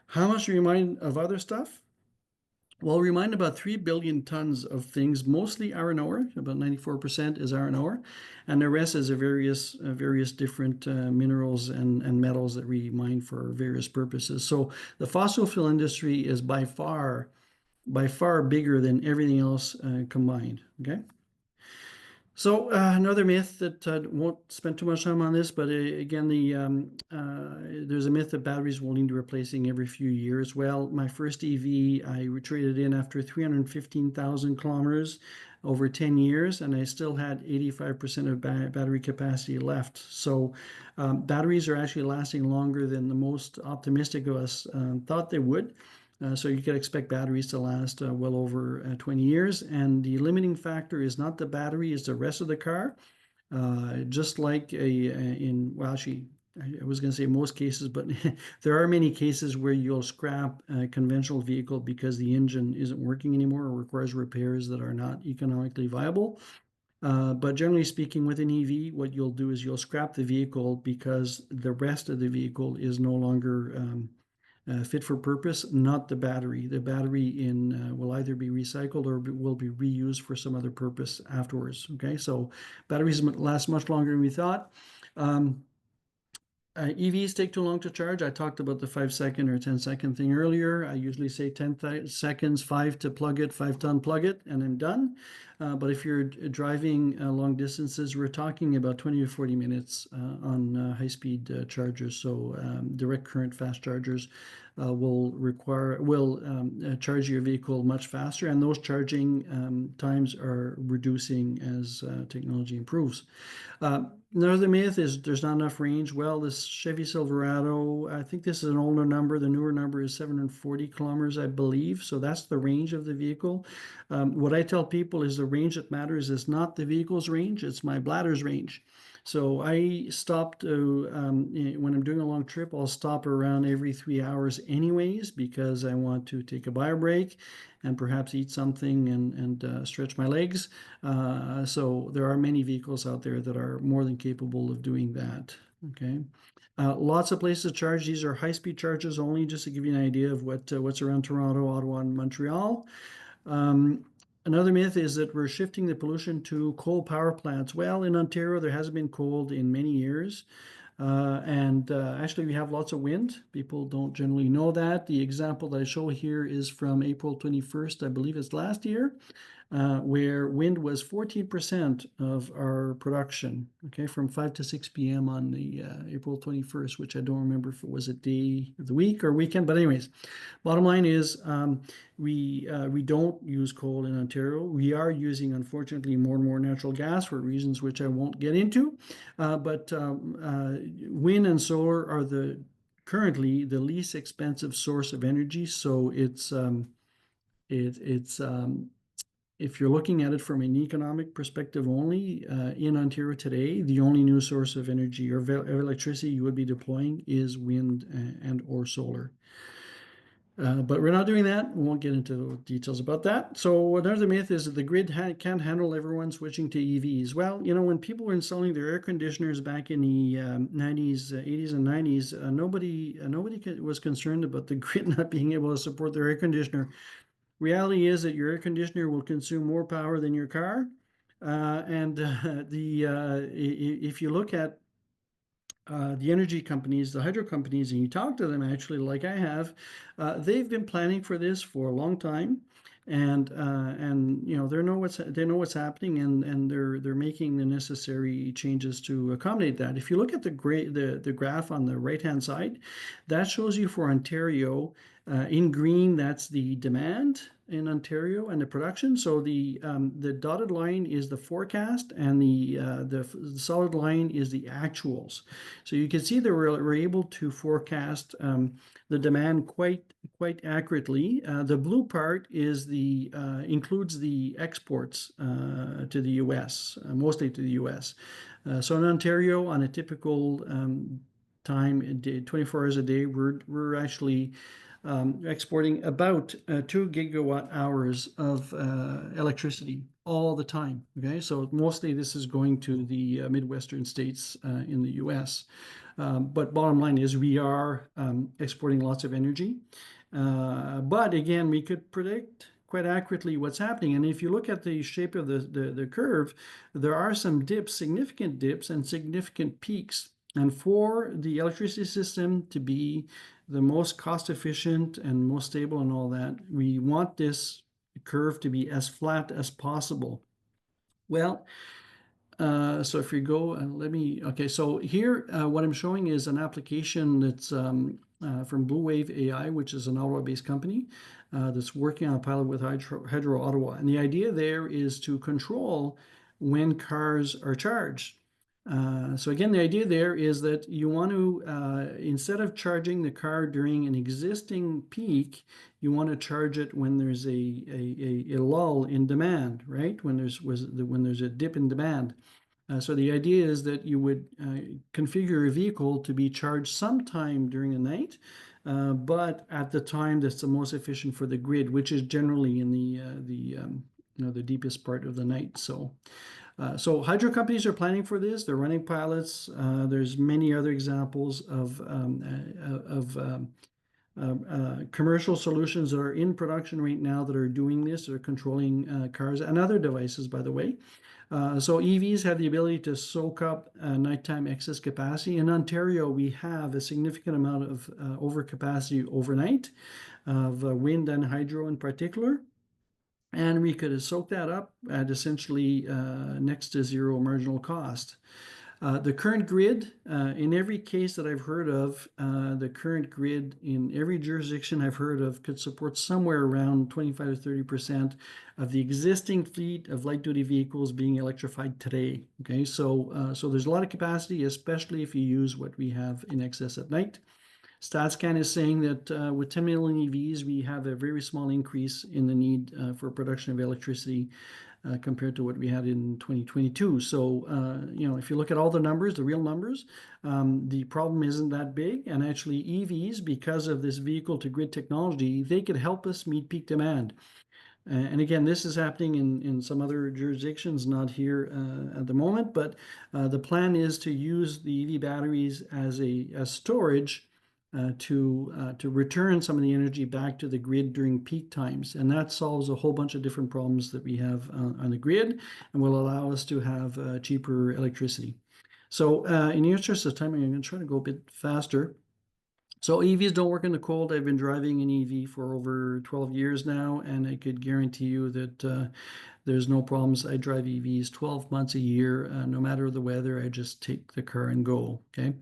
how much do you mind of other stuff? Well, we mine about 3 billion tons of things, mostly iron ore. About 94% is iron ore, and the rest is a various different minerals and metals that we mine for various purposes. So the fossil fuel industry is by far bigger than everything else combined. Okay. So another myth that won't spend too much time on this, but again, there's a myth that batteries will need replacing every few years. Well, my first EV, I traded in after 315,000 kilometers over 10 years, and I still had 85% of battery capacity left. So batteries are actually lasting longer than the most optimistic of us thought they would. So you could expect batteries to last well over 20 years. And the limiting factor is not the battery, it's the rest of the car. Just like well, actually, I was going to say most cases, but there are many cases where you'll scrap a conventional vehicle because the engine isn't working anymore or requires repairs that are not economically viable. But generally speaking, with an EV, what you'll do is you'll scrap the vehicle because the rest of the vehicle is no longer fit for purpose, not the battery. The battery will either be recycled or will be reused for some other purpose afterwards. Okay, so batteries last much longer than we thought. Um, EVs take too long to charge. I talked about the 5 second or 10 second thing earlier. I usually say 10 seconds, 5 to plug it, 5 to unplug it, and I'm done. But if you're driving long distances, we're talking about 20 to 40 minutes on high-speed chargers. So direct current fast chargers will charge your vehicle much faster, and those charging times are reducing as technology improves. Another myth is there's not enough range. Well, this Chevy Silverado, I think this is an older number. The newer number is 740 kilometers, I believe. So that's the range of the vehicle. What I tell people is the range that matters is not the vehicle's range, it's my bladder's range. So I stopped when I'm doing a long trip, I'll stop around every 3 hours anyways, because I want to take a bio break and perhaps eat something and stretch my legs. So there are many vehicles out there that are more than capable of doing that. Okay. Lots of places to charge. These are high-speed charges only, just to give you an idea of what's around Toronto, Ottawa, and Montreal. Another myth is that we're shifting the pollution to coal power plants. Well, in Ontario, there hasn't been coal in many years. And actually, we have lots of wind. People don't generally know that. The example that I show here is from April 21st, I believe it's last year, where wind was 14% of our production, okay, from 5 to 6 p.m. on the April 21st, which I don't remember if it was a day of the week or weekend. But anyways, bottom line is we don't use coal in Ontario. We are using, unfortunately, more and more natural gas for reasons which I won't get into. But wind and solar are currently the least expensive source of energy. So it's if you're looking at it from an economic perspective only, in Ontario today, the only new source of energy or electricity you would be deploying is wind and or solar. But we're not doing that. We won't get into details about that. So another myth is that the grid can't handle everyone switching to EVs. Well, when people were installing their air conditioners back in the 90s, 80s and 90s, nobody was concerned about the grid not being able to support their air conditioner. Reality is that your air conditioner will consume more power than your car. If you look at the energy companies, the hydro companies, and you talk to them actually, like I have, they've been planning for this for a long time, and they know what's happening, and they're making the necessary changes to accommodate that. If you look at the graph on the right hand side, that shows you for Ontario In green, that's the demand in Ontario and the production. So the dotted line is the forecast, and the solid line is the actuals. So you can see that we're able to forecast the demand quite accurately. The blue part is includes the exports to the U.S., mostly to the U.S. So in Ontario, on a typical time, 24 hours a day, we're actually exporting about 2 gigawatt hours of electricity all the time. Okay, so mostly this is going to the Midwestern states in the US. But bottom line is we are exporting lots of energy. But again, we could predict quite accurately what's happening. And if you look at the shape of the curve, there are some dips, significant dips, and significant peaks. And for the electricity system to be the most cost efficient and most stable and all that, we want this curve to be as flat as possible. Well, so if you go and okay, so here what I'm showing is an application that's from Blue Wave AI, which is an Ottawa-based company that's working on a pilot with Hydro Ottawa. And the idea there is to control when cars are charged. So again, the idea there is that you want to, instead of charging the car during an existing peak, you want to charge it when there's a lull in demand, right? When there's a dip in demand. So the idea is that you would configure a vehicle to be charged sometime during the night, but at the time that's the most efficient for the grid, which is generally in the deepest part of the night. So hydro companies are planning for this. They're running pilots. There's many other examples of commercial solutions that are in production right now that are doing this. They're controlling cars and other devices, by the way. So EVs have the ability to soak up nighttime excess capacity. In Ontario, we have a significant amount of overcapacity overnight of wind and hydro in particular. And we could soak that up at essentially next to zero marginal cost. The current grid, in every case that I've heard of, the current grid in every jurisdiction I've heard of could support somewhere around 25 to 30% of the existing fleet of light-duty vehicles being electrified today. Okay, so there's a lot of capacity, especially if you use what we have in excess at night. StatsCan is saying that with 10 million EVs, we have a very small increase in the need for production of electricity compared to what we had in 2022. So, if you look at all the numbers, the real numbers, the problem isn't that big. And actually EVs, because of this vehicle to grid technology, they could help us meet peak demand. And again, this is happening in some other jurisdictions, not here at the moment, but the plan is to use the EV batteries as storage to return some of the energy back to the grid during peak times. And that solves a whole bunch of different problems that we have on the grid and will allow us to have cheaper electricity. So in the interest of time, I'm going to try to go a bit faster. So EVs don't work in the cold. I've been driving an EV for over 12 years now, and I could guarantee you that there's no problems. I drive EVs 12 months a year. No matter the weather, I just take the car and go. Okay.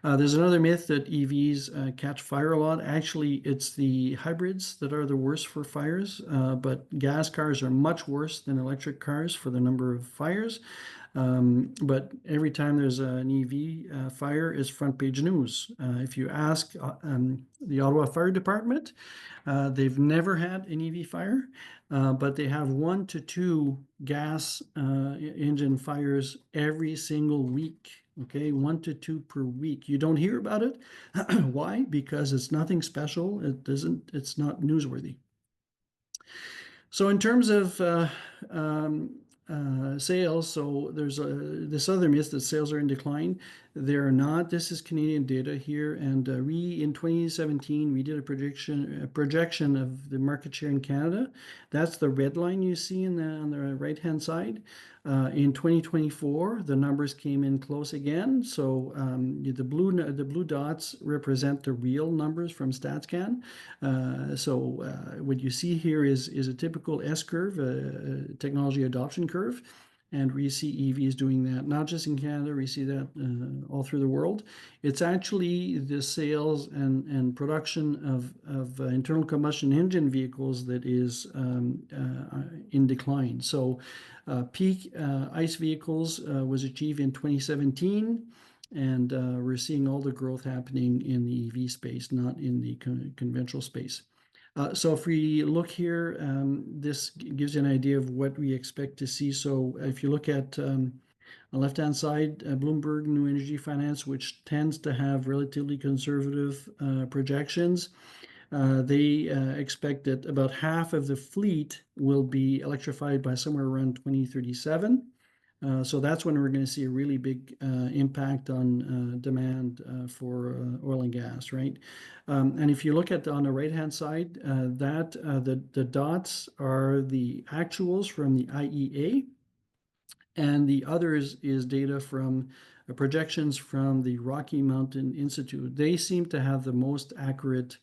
There's another myth that EVs catch fire a lot. Actually, it's the hybrids that are the worst for fires, but gas cars are much worse than electric cars for the number of fires. But every time there's an EV fire, it's front page news. If you ask the Ottawa Fire Department, they've never had an EV fire, but they have 1 to 2 gas engine fires every single week. Okay, 1 to 2 per week. You don't hear about it. Why? Because it's nothing special. It's not newsworthy. So in terms of sales, so there's this other myth that sales are in decline. They're not. This is Canadian data here, and in 2017 we did a projection of the market share in Canada. That's the red line you see on the right hand side. In 2024, the numbers came in close again. So the blue dots represent the real numbers from StatsCan. So what you see here is a typical S curve, a technology adoption curve. And we see EVs doing that, not just in Canada, we see that all through the world. It's actually the sales and production of internal combustion engine vehicles that is in decline. So peak ICE vehicles was achieved in 2017. And we're seeing all the growth happening in the EV space, not in the conventional space. So if we look here, this gives you an idea of what we expect to see. So if you look at on the left-hand side, Bloomberg New Energy Finance, which tends to have relatively conservative projections, they expect that about half of the fleet will be electrified by somewhere around 2037. So that's when we're going to see a really big impact on demand for oil and gas, right? And if you look at on the right-hand side, the dots are the actuals from the IEA, and the others is data from projections from the Rocky Mountain Institute. They seem to have the most accurate,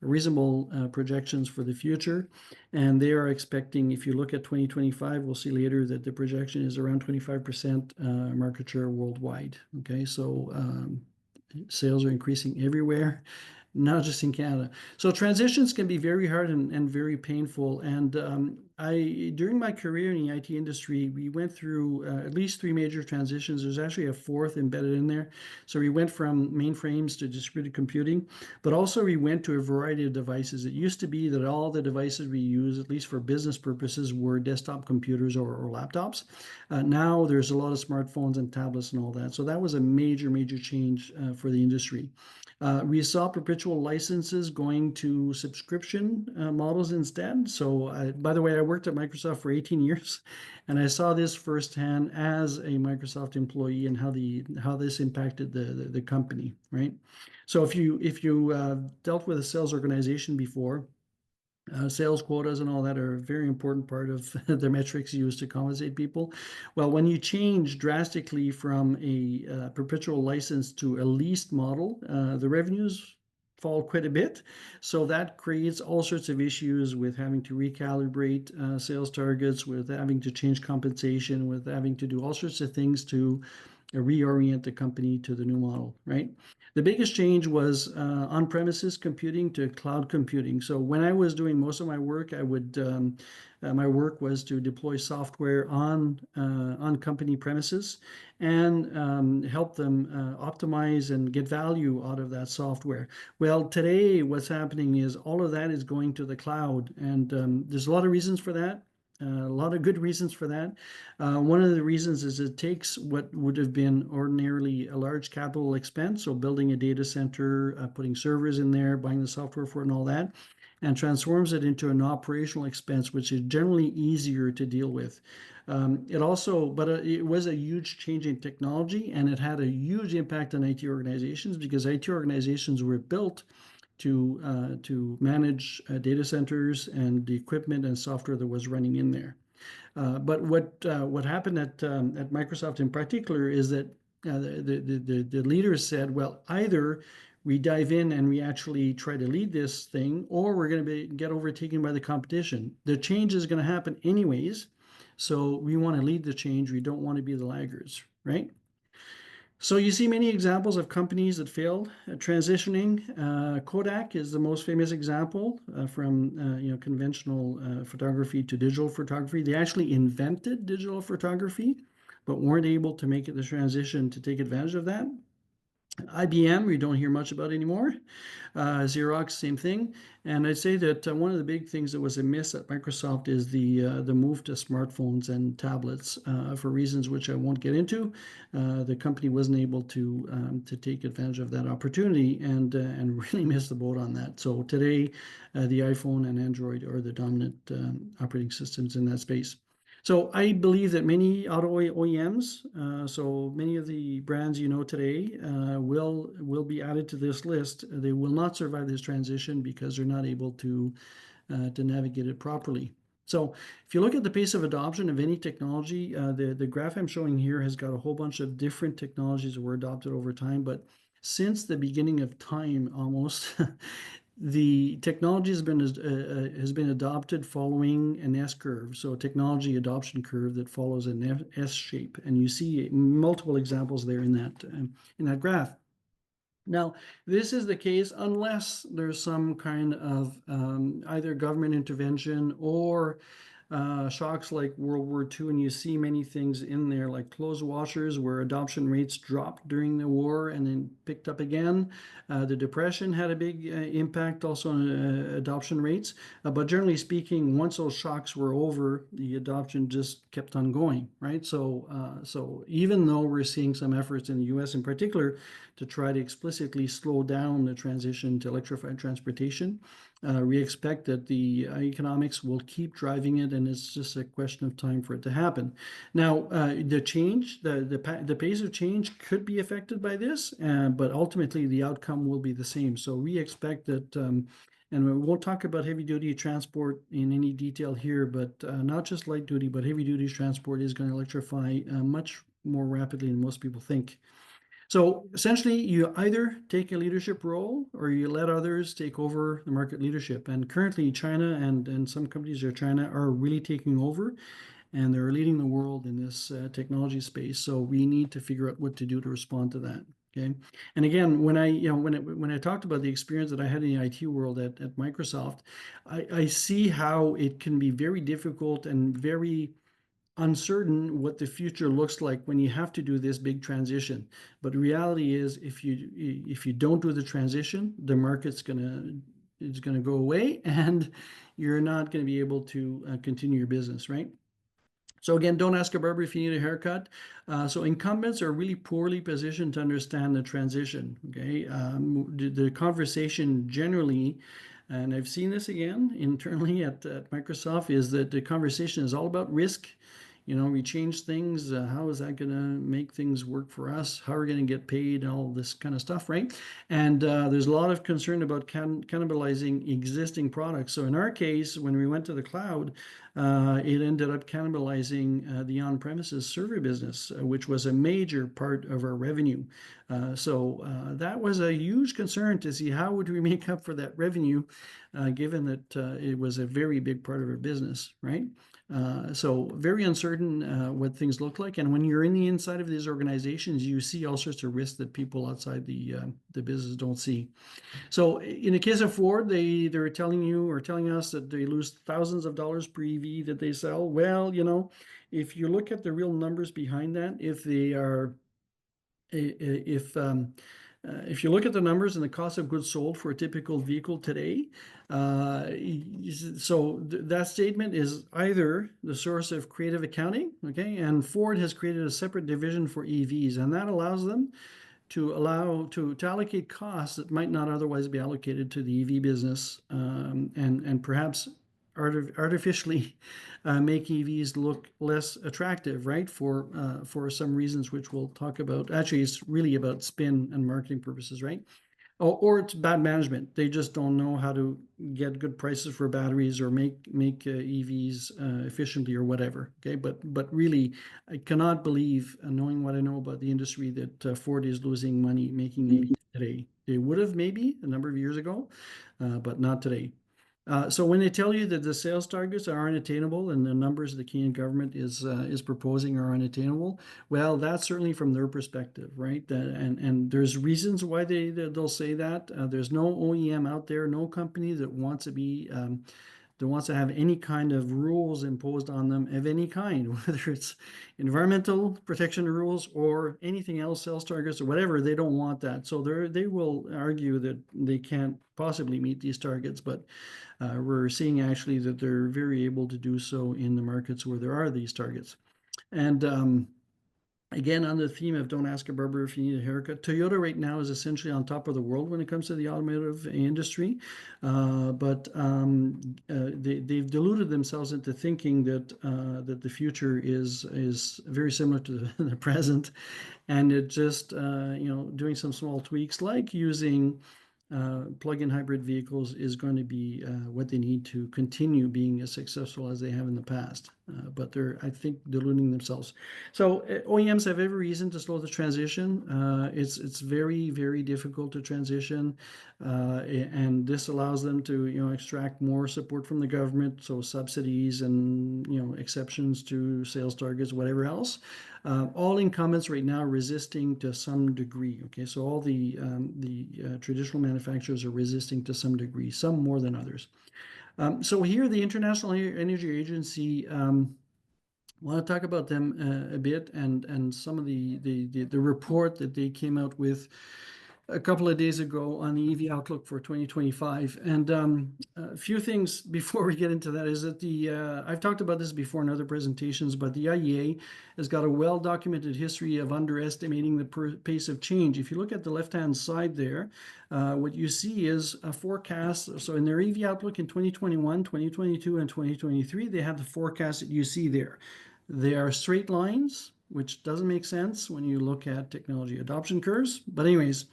reasonable projections for the future. And they are expecting, if you look at 2025, we'll see later that the projection is around 25% market share worldwide. Okay, so sales are increasing everywhere, not just in Canada. So transitions can be very hard and very painful. And during my career in the IT industry, we went through at least 3 major transitions. There's actually a fourth embedded in there. So we went from mainframes to distributed computing, but also we went to a variety of devices. It used to be that all the devices we use, at least for business purposes, were desktop computers or laptops. Now there's a lot of smartphones and tablets and all that. So that was a major, major change for the industry. We saw perpetual licenses going to subscription models instead. So, by the way, I worked at Microsoft for 18 years, and I saw this firsthand as a Microsoft employee and how this impacted the company, right? So, if you dealt with a sales organization before, sales quotas and all that are a very important part of the metrics used to compensate people. Well, when you change drastically from a perpetual license to a leased model, the revenues fall quite a bit. So that creates all sorts of issues with having to recalibrate sales targets, with having to change compensation, with having to do all sorts of things to reorient the company to the new model, right? The biggest change was on-premises computing to cloud computing. So when I was doing most of my work, my work was to deploy software on company premises and help them optimize and get value out of that software. Well, today what's happening is all of that is going to the cloud, and there's a lot of reasons for that. A lot of good reasons for that. One of the reasons is it takes what would have been ordinarily a large capital expense, so building a data center, putting servers in there, buying the software for it and all that, and transforms it into an operational expense, which is generally easier to deal with. It was a huge change in technology, and it had a huge impact on IT organizations because IT organizations were built to manage data centers and the equipment and software that was running in there. But what happened at Microsoft in particular is that the leaders said, well, either we dive in and we actually try to lead this thing, or we're going to get overtaken by the competition. The change is going to happen anyways, so we want to lead the change. We don't want to be the laggards, right? So you see many examples of companies that failed at transitioning. Kodak is the most famous example from conventional photography to digital photography. They actually invented digital photography, but weren't able to make it the transition to take advantage of that. IBM, we don't hear much about anymore. Xerox, same thing. And I'd say that one of the big things that was amiss at Microsoft is the move to smartphones and tablets for reasons which I won't get into. The company wasn't able to take advantage of that opportunity and really missed the boat on that. So today, the iPhone and Android are the dominant operating systems in that space. So I believe that many auto OEMs, so many of the brands you know today, will be added to this list. They will not survive this transition because they're not able to navigate it properly. So if you look at the pace of adoption of any technology, the graph I'm showing here has got a whole bunch of different technologies that were adopted over time. But since the beginning of time, almost, the technology has been adopted following an S curve, so a technology adoption curve that follows an S shape, and you see multiple examples there in that graph. Now, this is the case unless there's some kind of either government intervention or shocks like World War II, and you see many things in there like clothes washers where adoption rates dropped during the war and then picked up again. The Depression had a big impact also on adoption rates, but generally speaking, once those shocks were over, the adoption just kept on going, right? So even though we're seeing some efforts in the U.S. in particular to try to explicitly slow down the transition to electrified transportation, we expect that the economics will keep driving it, and it's just a question of time for it to happen. Now, the pace of change could be affected by this, but ultimately the outcome will be the same. So we expect that, and we won't talk about heavy duty transport in any detail here, but not just light duty, but heavy duty transport is going to electrify much more rapidly than most people think. So essentially, you either take a leadership role or you let others take over the market leadership. And currently, China and some companies in China are really taking over, and they're leading the world in this technology space. So we need to figure out what to do to respond to that. Okay. And again, when I talked about the experience that I had in the IT world at Microsoft, I see how it can be very difficult and very uncertain what the future looks like when you have to do this big transition. But the reality is, if you don't do the transition, the market's gonna go away, and you're not going to be able to continue your business, right? So again, don't ask a barber if you need a haircut. So incumbents are really poorly positioned to understand the transition. Okay, the conversation generally, and I've seen this again internally at Microsoft, is that the conversation is all about risk. We change things. How is that going to make things work for us? How are we going to get paid? All this kind of stuff, right? And there's a lot of concern about cannibalizing existing products. So in our case, when we went to the cloud, it ended up cannibalizing the on-premises server business, which was a major part of our revenue. So that was a huge concern to see how would we make up for that revenue, given that it was a very big part of our business, right? So very uncertain what things look like. And when you're in the inside of these organizations, you see all sorts of risks that people outside the business don't see. So in the case of Ford, they're telling us that they lose thousands of dollars per EV that they sell. Well, if you look at the real numbers behind that, if you look at the numbers and the cost of goods sold for a typical vehicle today, so that statement is either the source of creative accounting, okay, and Ford has created a separate division for EVs, and that allows them to allocate costs that might not otherwise be allocated to the EV business, and perhaps artificially make EVs look less attractive, right? For some reasons which we'll talk about. Actually, it's really about spin and marketing purposes, right? Or it's bad management. They just don't know how to get good prices for batteries or make EVs efficiently or whatever. Okay, but really, I cannot believe, knowing what I know about the industry, that Ford is losing money making EVs today. They would have maybe a number of years ago, but not today. So when they tell you that the sales targets are unattainable and the numbers the Canadian government is proposing are unattainable, well, that's certainly from their perspective, right? And there's reasons why they'll say that. There's no OEM out there, no company that wants to have any kind of rules imposed on them of any kind, whether it's environmental protection rules or anything else, sales targets or whatever. They don't want that. So they will argue that they can't possibly meet these targets, but we're seeing actually that they're very able to do so in the markets where there are these targets. And again, on the theme of don't ask a barber if you need a haircut, Toyota right now is essentially on top of the world when it comes to the automotive industry. But they've deluded themselves into thinking that the future is very similar to the present, and it just doing some small tweaks like using plug-in hybrid vehicles is going to be what they need to continue being as successful as they have in the past. But they're, I think, deluding themselves. So OEMs have every reason to slow the transition. It's very, very difficult to transition, and this allows them to extract more support from the government, so subsidies and exceptions to sales targets, whatever else. All incumbents right now are resisting to some degree. Okay, so all the traditional manufacturers are resisting to some degree, some more than others. So here, the International Energy Agency. I want to talk about them a bit and some of the report that they came out with a couple of days ago on the EV outlook for 2025. And a few things before we get into that is that I've talked about this before in other presentations, but the IEA has got a well-documented history of underestimating the pace of change. If you look at the left-hand side there, what you see is a forecast. So in their EV outlook in 2021, 2022, and 2023, they have the forecast that you see there. They are straight lines, which doesn't make sense when you look at technology adoption curves. But anyways,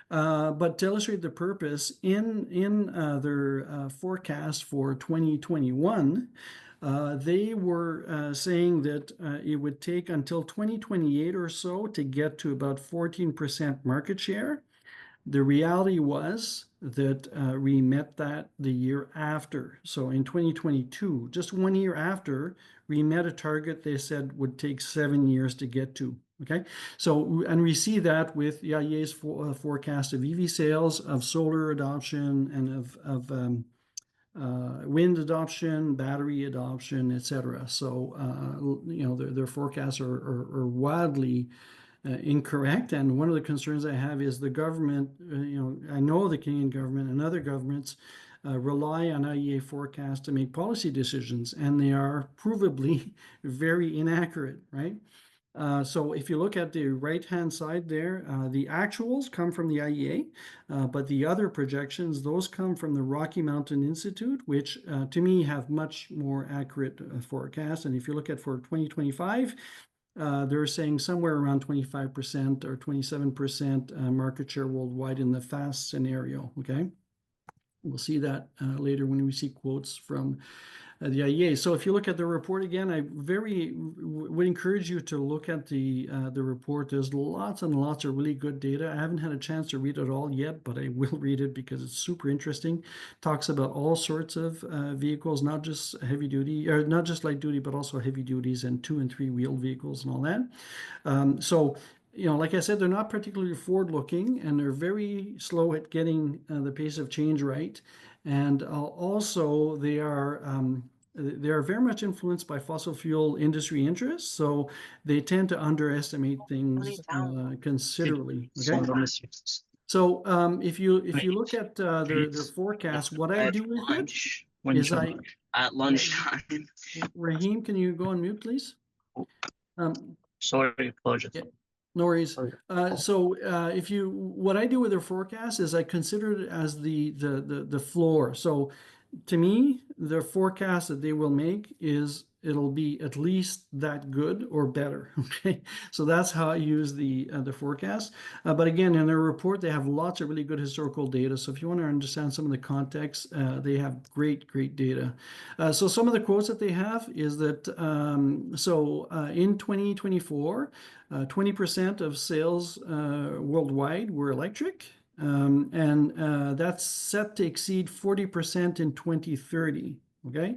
but to illustrate the purpose, in their forecast for 2021, they were saying that it would take until 2028 or so to get to about 14% market share. The reality was that we met that the year after. So in 2022, just 1 year after, we met a target they said would take 7 years to get to. Okay, so and we see that with the IEA's forecast of EV sales, of solar adoption, and of wind adoption, battery adoption, etc. So their forecasts are wildly incorrect. And one of the concerns I have is the government, I know the Canadian government and other governments rely on IEA forecasts to make policy decisions, and they are provably very inaccurate, right? So if you look at the right-hand side there, the actuals come from the IEA, but the other projections, those come from the Rocky Mountain Institute, which to me have much more accurate forecasts. And if you look at for 2025, they're saying somewhere around 25% or 27% market share worldwide in the fast scenario. Okay, we'll see that later when we see quotes from the IEA. So if you look at the report again, I would encourage you to look at the report. There's lots and lots of really good data. I haven't had a chance to read it all yet, but I will read it because it's super interesting. Talks about all sorts of vehicles, not just heavy duty, or not just light duty, but also heavy duties and 2- and 3-wheel vehicles and all that. So like I said, they're not particularly forward-looking, and they're very slow at getting the pace of change right. And also, they are very much influenced by fossil fuel industry interests, so they tend to underestimate things considerably. Okay, so if you look at their forecast, what I do with it is at lunchtime. Raheem, can you go on mute, please? Sorry, apologies. Yeah. No worries. So what I do with their forecast is I consider it as the floor. So to me, the forecast that they will make is it'll be at least that good or better. Okay, so that's how I use the forecast. But again, in their report, they have lots of really good historical data. So if you want to understand some of the context, they have great data. So some of the quotes that they have is that in 2024, 20% of sales worldwide were electric. And that's set to exceed 40% in 2030. Okay,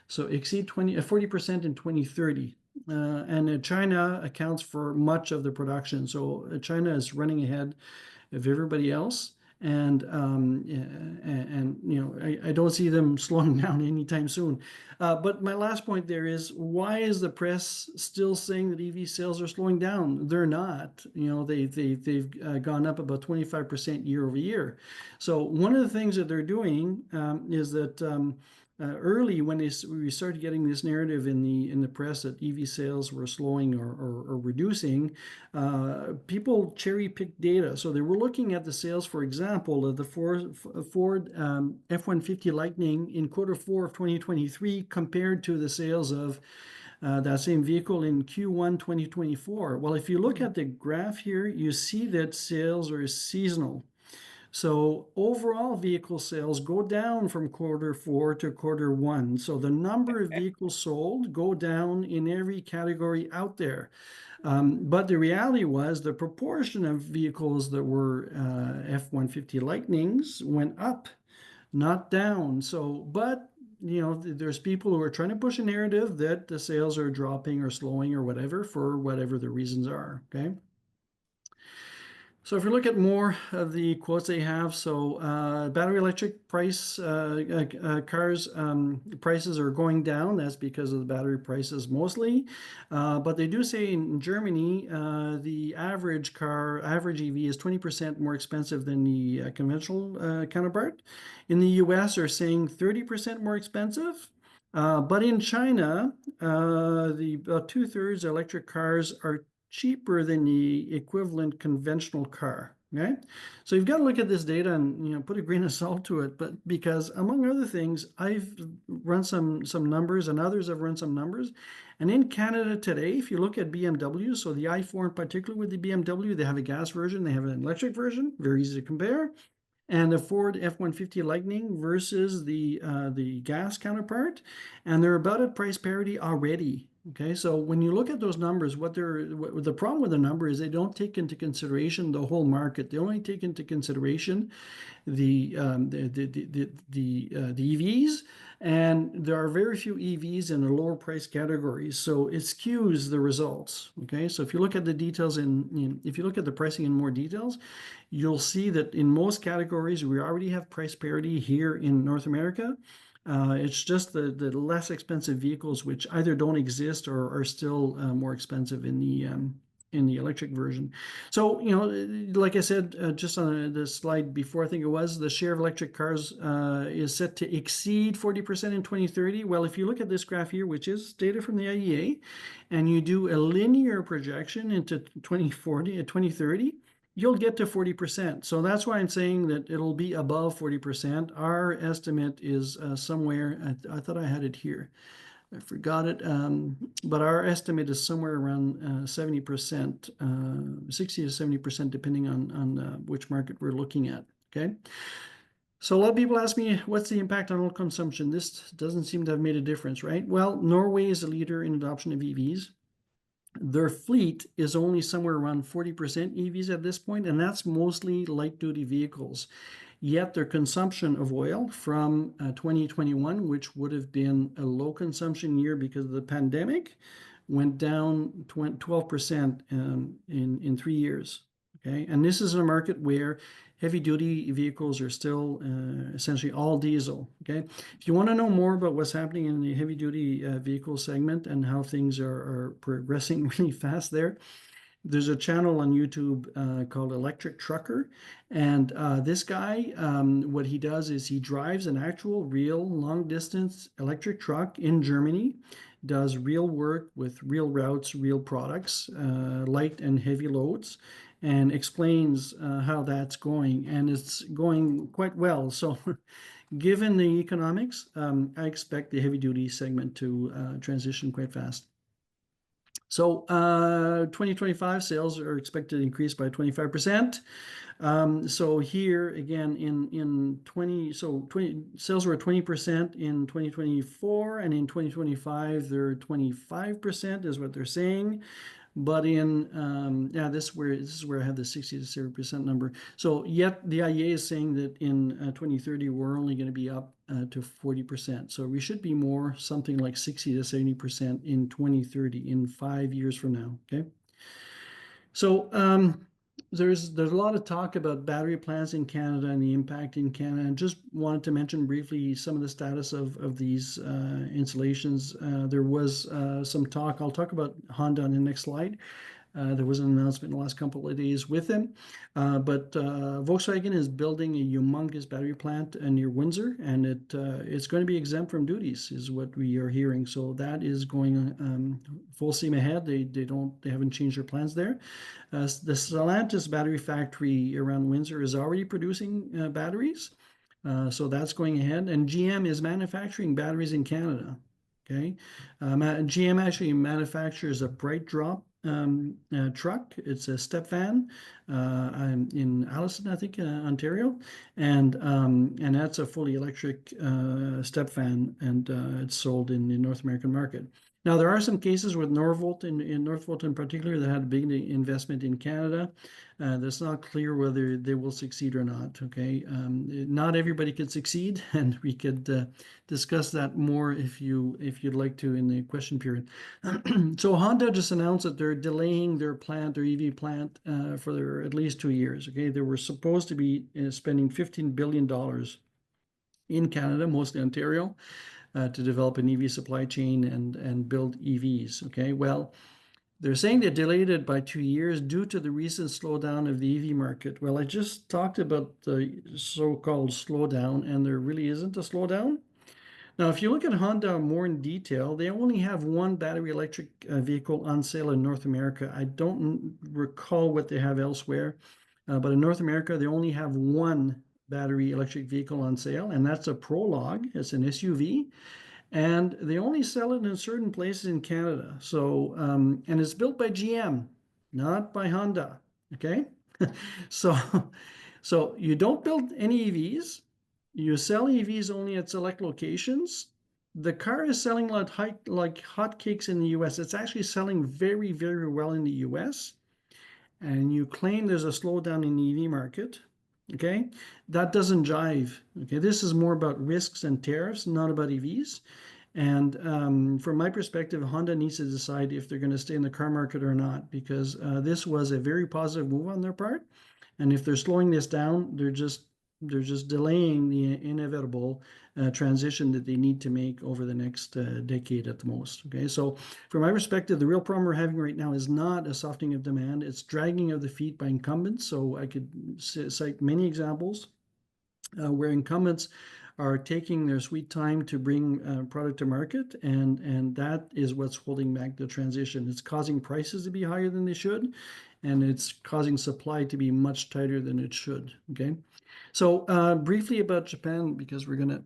so exceed 40% in 2030. And China accounts for much of the production. So China is running ahead of everybody else. And I don't see them slowing down anytime soon. But my last point there is, why is the press still saying that EV sales are slowing down? They're not. They've gone up about 25% year over year. So one of the things that they're doing is that early when we started getting this narrative in the press that EV sales were slowing or reducing, people cherry picked data. So they were looking at the sales, for example, of the Ford F-150 Lightning in Q4 of 2023 compared to the sales of that same vehicle in Q1 2024. Well, if you look at the graph here, you see that sales are seasonal. So overall vehicle sales go down from Q4 to Q1. So the number of vehicles sold go down in every category out there. But the reality was the proportion of vehicles that were F-150 Lightnings went up, not down. So, but there's people who are trying to push a narrative that the sales are dropping or slowing or whatever for whatever the reasons are. Okay. So if you look at more of the quotes they have, so battery electric cars prices are going down. That's because of the battery prices mostly. But they do say in Germany, the average EV is 20% more expensive than the conventional counterpart. In the US, they're saying 30% more expensive. But in China, about 2/3 electric cars are cheaper than the equivalent conventional car. Okay, so you've got to look at this data and put a grain of salt to it. But because among other things, I've run some numbers and others have run some numbers. And in Canada today, if you look at BMW, so the i4 in particular with the BMW, they have a gas version, they have an electric version, very easy to compare. And the Ford F-150 Lightning versus the gas counterpart, and they're about at price parity already. Okay, so when you look at those numbers, the problem with the number is they don't take into consideration the whole market. They only take into consideration the EVs, and there are very few EVs in the lower price categories, so it skews the results. Okay, so if you look at the details if you look at the pricing in more details, you'll see that in most categories we already have price parity here in North America. It's just the less expensive vehicles which either don't exist or are still more expensive in the electric version. So, like I said, just on the slide before, I think it was, the share of electric cars is set to exceed 40% in 2030. Well, if you look at this graph here, which is data from the IEA, and you do a linear projection into 2030, you'll get to 40%. So that's why I'm saying that it'll be above 40%. Our estimate is somewhere, I thought I had it here. I forgot it, but our estimate is somewhere around 70%, 60 to 70%, depending on which market we're looking at, okay? So a lot of people ask me, what's the impact on oil consumption? This doesn't seem to have made a difference, right? Well, Norway is a leader in adoption of EVs. Their fleet is only somewhere around 40% EVs at this point, and that's mostly light-duty vehicles. Yet their consumption of oil from 2021, which would have been a low consumption year because of the pandemic, went down 12% in 3 years. Okay, and this is a market where heavy-duty vehicles are still essentially all diesel. Okay, if you want to know more about what's happening in the heavy-duty vehicle segment and how things are progressing really fast there's a channel on YouTube called Electric Trucker, and this guy, what he does is he drives an actual real long-distance electric truck in Germany, does real work with real routes, real products, light and heavy loads, and explains how that's going, and it's going quite well. So given the economics, I expect the heavy-duty segment to transition quite fast. So 2025 sales are expected to increase by 25%. So here again sales were 20% in 2024, and in 2025 they're 25% is what they're saying. But in this is where I have the 60 to 70% number. So yet the IEA is saying that in 2030 we're only going to be up to 40%. So we should be more something like 60 to 70% in 2030, in 5 years from now. Okay. So there's a lot of talk about battery plants in Canada and the impact in Canada. And just wanted to mention briefly some of the status of these installations. There was some talk. I'll talk about Honda on the next slide. There was an announcement in the last couple of days with them. But Volkswagen is building a humongous battery plant near Windsor, and it's going to be exempt from duties, is what we are hearing. So that is going full steam ahead. They haven't changed their plans there. The Stellantis battery factory around Windsor is already producing batteries. So that's going ahead. And GM is manufacturing batteries in Canada. Okay. GM actually manufactures a bright drop truck. It's a step van. I'm in Allison, I think, Ontario, and that's a fully electric step van, and it's sold in the North American market. Now, there are some cases with Norvolt in Northvolt in particular that had a big investment in Canada. That's not clear whether they will succeed or not. Okay, not everybody could succeed, and we could discuss that more if you'd like to in the question period. So Honda just announced that they're delaying their EV plant, for at least 2 years. Okay, they were supposed to be spending $15 billion in Canada, mostly Ontario, to develop an EV supply chain and build EVs. Okay, well, they're saying they delayed it by 2 years due to the recent slowdown of the EV market. Well, I just talked about the so-called slowdown, and there really isn't a slowdown. Now, if you look at Honda more in detail, they only have one battery electric vehicle on sale in North America. I don't recall what they have elsewhere, but in North America, they only have one battery electric vehicle on sale, and that's a Prologue. It's an SUV, and they only sell it in certain places in Canada. So, and it's built by GM, not by Honda. Okay, so you don't build any EVs. You sell EVs only at select locations. The car is selling like hotcakes in the US. It's actually selling very, very well in the US. And you claim there's a slowdown in the EV market. Okay, that doesn't jive. Okay, this is more about risks and tariffs, not about EVs. And from my perspective, Honda needs to decide if they're going to stay in the car market or not, because this was a very positive move on their part. And if they're slowing this down, they're just delaying the inevitable transition that they need to make over the next decade at the most. Okay, so from my perspective, the real problem we're having right now is not a softening of demand; it's dragging of the feet by incumbents. So I could cite many examples where incumbents are taking their sweet time to bring product to market, and that is what's holding back the transition. It's causing prices to be higher than they should, and it's causing supply to be much tighter than it should. Okay, so briefly about Japan, because we're going to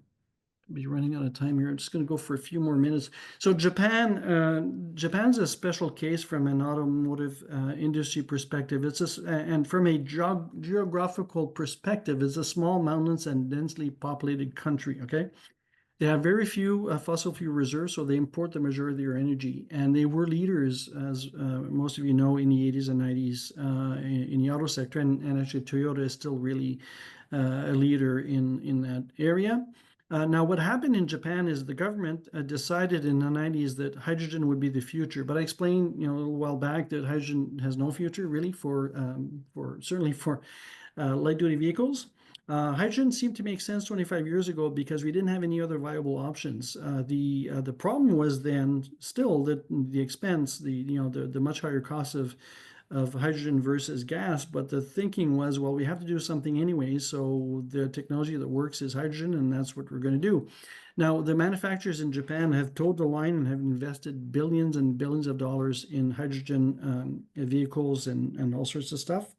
be running out of time here. I'm just going to go for a few more minutes. So Japan's a special case from an automotive industry perspective. And from a geographical perspective, it's a small, mountainous, and densely populated country. Okay, they have very few fossil fuel reserves, so they import the majority of their energy. And they were leaders, as most of you know, in the 80s and 90s in the auto sector. And actually, Toyota is still really a leader in that area. Now, what happened in Japan is the government decided in the 90s that hydrogen would be the future. But I explained, a little while back that hydrogen has no future really certainly for light-duty vehicles. Hydrogen seemed to make sense 25 years ago because we didn't have any other viable options. The problem was then still that the expense, the much higher cost of hydrogen versus gas, but the thinking was, well, we have to do something anyway, so the technology that works is hydrogen, and that's what we're going to do. Now, the manufacturers in Japan have toed the line and have invested billions and billions of dollars in hydrogen vehicles and all sorts of stuff.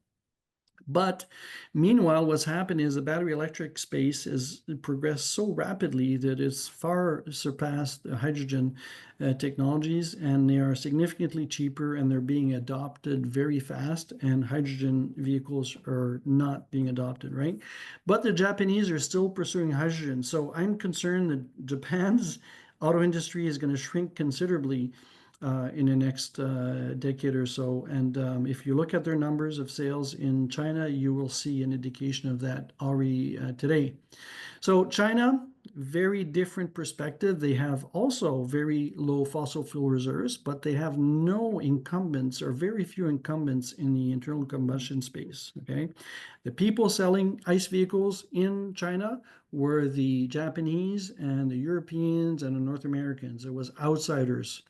But meanwhile, what's happened is the battery electric space has progressed so rapidly that it's far surpassed the hydrogen technologies, and they are significantly cheaper, and they're being adopted very fast, and hydrogen vehicles are not being adopted, right? But the Japanese are still pursuing hydrogen. So I'm concerned that Japan's auto industry is going to shrink considerably in the next decade or so. And if you look at their numbers of sales in China, you will see an indication of that already today. So China, very different perspective. They have also very low fossil fuel reserves, but they have no incumbents or very few incumbents in the internal combustion space. Okay, the people selling ICE vehicles in China were the Japanese and the Europeans and the North Americans. It was outsiders.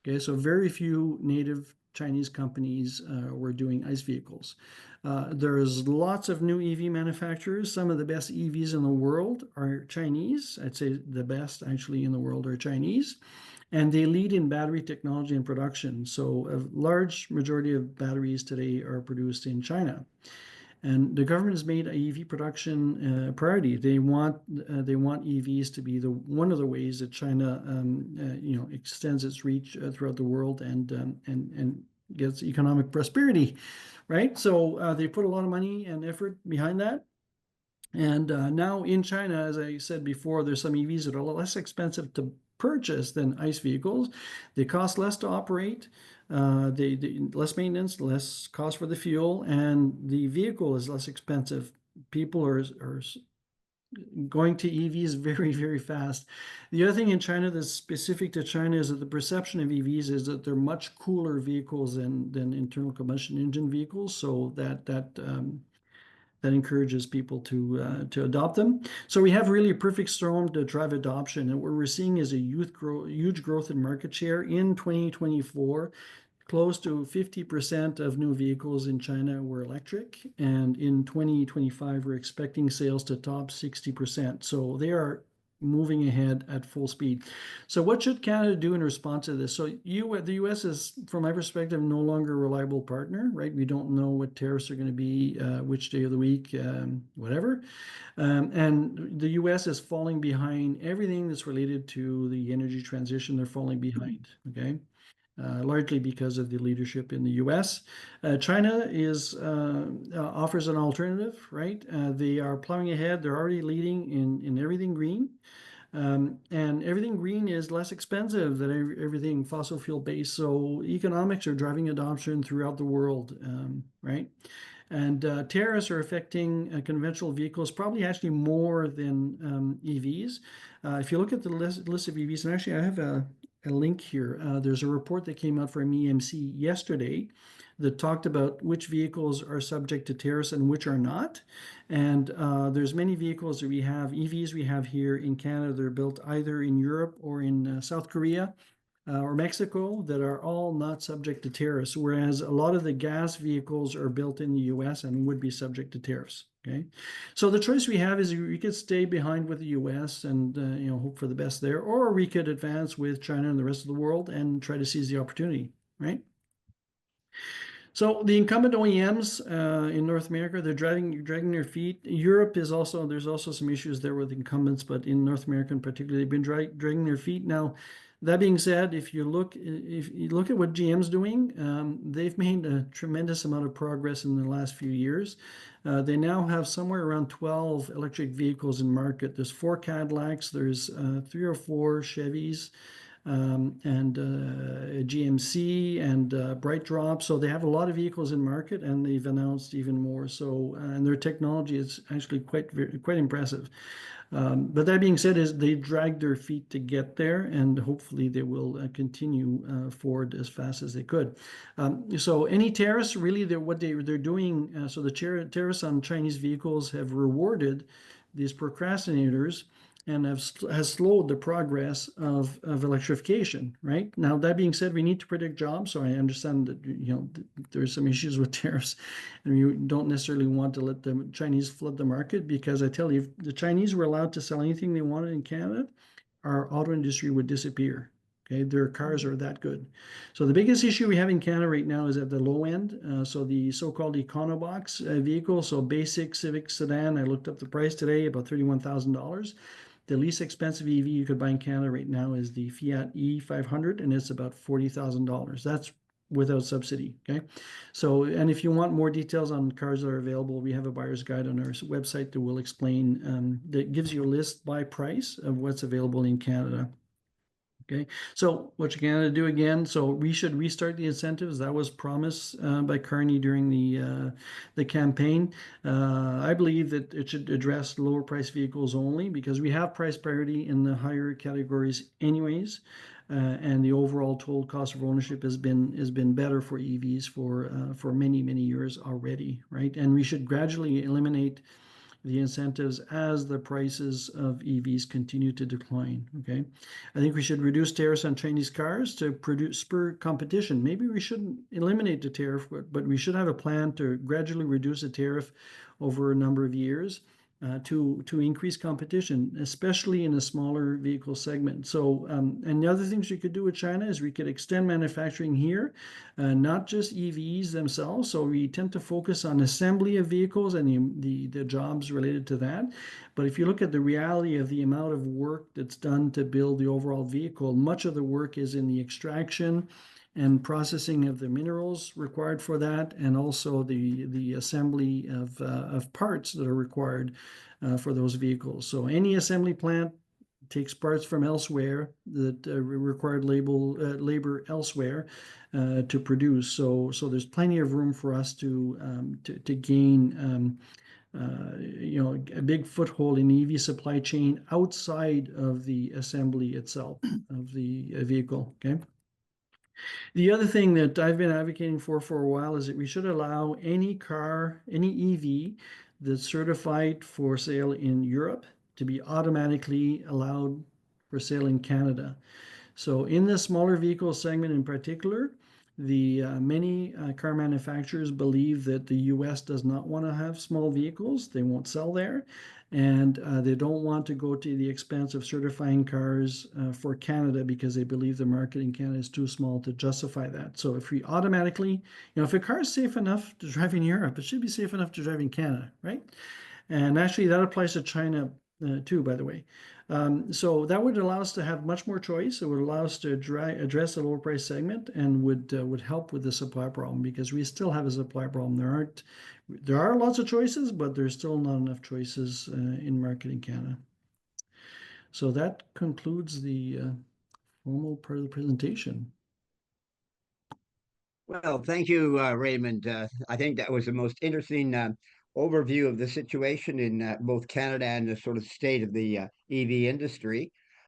Okay, so very few native Chinese companies were doing ICE vehicles. There's lots of new EV manufacturers. Some of the best EVs in the world are Chinese. I'd say the best actually in the world are Chinese. And they lead in battery technology and production. So a large majority of batteries today are produced in China. And the government has made EV production a priority. They want EVs to be one of the ways that China, extends its reach throughout the world and gets economic prosperity, right? So they put a lot of money and effort behind that. And now in China, as I said before, there's some EVs that are less expensive to purchase than ICE vehicles. They cost less to operate. They less maintenance, less cost for the fuel, and the vehicle is less expensive. People are going to EVs very, very fast. The other thing in China that's specific to China is that the perception of EVs is that they're much cooler vehicles than internal combustion engine vehicles. So that encourages people to adopt them. So we have really a perfect storm to drive adoption. And what we're seeing is a huge growth in market share in 2024. Close to 50% of new vehicles in China were electric. And in 2025, we're expecting sales to top 60%. So they are moving ahead at full speed. So what should Canada do in response to this? So the US is, from my perspective, no longer a reliable partner, right? We don't know what tariffs are going to be, which day of the week, whatever. And the US is falling behind everything that's related to the energy transition. They're falling behind, okay? Largely because of the leadership in the U.S. China offers an alternative, right? They are plowing ahead. They're already leading in everything green. And everything green is less expensive than everything fossil fuel based. So economics are driving adoption throughout the world, right? And tariffs are affecting conventional vehicles probably actually more than EVs. If you look at the list of EVs, and actually I have a link here. There's a report that came out from EMC yesterday that talked about which vehicles are subject to tariffs and which are not. And there's many vehicles that we have, EVs we have here in Canada. They're built either in Europe or in South Korea or Mexico that are all not subject to tariffs, whereas a lot of the gas vehicles are built in the US and would be subject to tariffs. Okay, so the choice we have is we could stay behind with the US and hope for the best there, or we could advance with China and the rest of the world and try to seize the opportunity, right? So the incumbent OEMs in North America, they're dragging their feet. Europe there's also some issues there with incumbents, but in North America in particular, they've been dragging their feet. Now, that being said, if you look at what GM's doing, they've made a tremendous amount of progress in the last few years. They now have somewhere around 12 electric vehicles in market. There's 4 Cadillacs, there's 3 or 4 Chevys, and GMC and BrightDrop. So they have a lot of vehicles in market, and they've announced even more. So and their technology is actually quite impressive. But that being said, is they dragged their feet to get there, and hopefully they will continue forward as fast as they could. So any tariffs, really, they're doing. So the tariffs on Chinese vehicles have rewarded these procrastinators and has slowed the progress of electrification, right? Now, that being said, we need to protect jobs. So I understand that there's some issues with tariffs, and you don't necessarily want to let the Chinese flood the market, because I tell you, if the Chinese were allowed to sell anything they wanted in Canada, our auto industry would disappear. Okay, their cars are that good. So the biggest issue we have in Canada right now is at the low end. So the so-called Econobox vehicle, so basic Civic sedan. I looked up the price today, about $31,000. The least expensive EV you could buy in Canada right now is the Fiat E500, and it's about $40,000. That's without subsidy. Okay, so and if you want more details on cars that are available, we have a buyer's guide on our website that will explain that gives you a list by price of what's available in Canada. Okay, so what you Canada do again? So we should restart the incentives. That was promised by Carney during the campaign. I believe that it should address lower price vehicles only, because we have price parity in the higher categories anyways, and the overall total cost of ownership has been better for EVs for many years already, right? And we should gradually eliminate the incentives as the prices of EVs continue to decline. Okay, I think we should reduce tariffs on Chinese cars to spur competition. Maybe we shouldn't eliminate the tariff, but we should have a plan to gradually reduce the tariff over a number of years to increase competition, especially in a smaller vehicle segment. So, and the other things we could do with China is we could extend manufacturing here, not just EVs themselves. So we tend to focus on assembly of vehicles and the jobs related to that. But if you look at the reality of the amount of work that's done to build the overall vehicle, much of the work is in the extraction, and processing of the minerals required for that, and also the assembly of parts that are required for those vehicles. So any assembly plant takes parts from elsewhere that required labor elsewhere to produce. So there's plenty of room for us to gain a big foothold in the EV supply chain outside of the assembly itself of the vehicle. Okay. The other thing that I've been advocating for a while is that we should allow any car, any EV that's certified for sale in Europe to be automatically allowed for sale in Canada. So in the smaller vehicle segment in particular, the many car manufacturers believe that the US does not want to have small vehicles. They won't sell there. And they don't want to go to the expense of certifying cars for Canada because they believe the market in Canada is too small to justify that. So if we automatically, if a car is safe enough to drive in Europe, it should be safe enough to drive in Canada, right? And actually that applies to China too, by the way. So that would allow us to have much more choice. It would allow us to address the lower price segment and would help with the supply problem, because we still have a supply problem. There are lots of choices, but there's still not enough choices in market in Canada. So that concludes the formal part of the presentation. Well, thank you, Raymond. I think that was the most interesting overview of the situation in both Canada and the sort of state of the EV industry.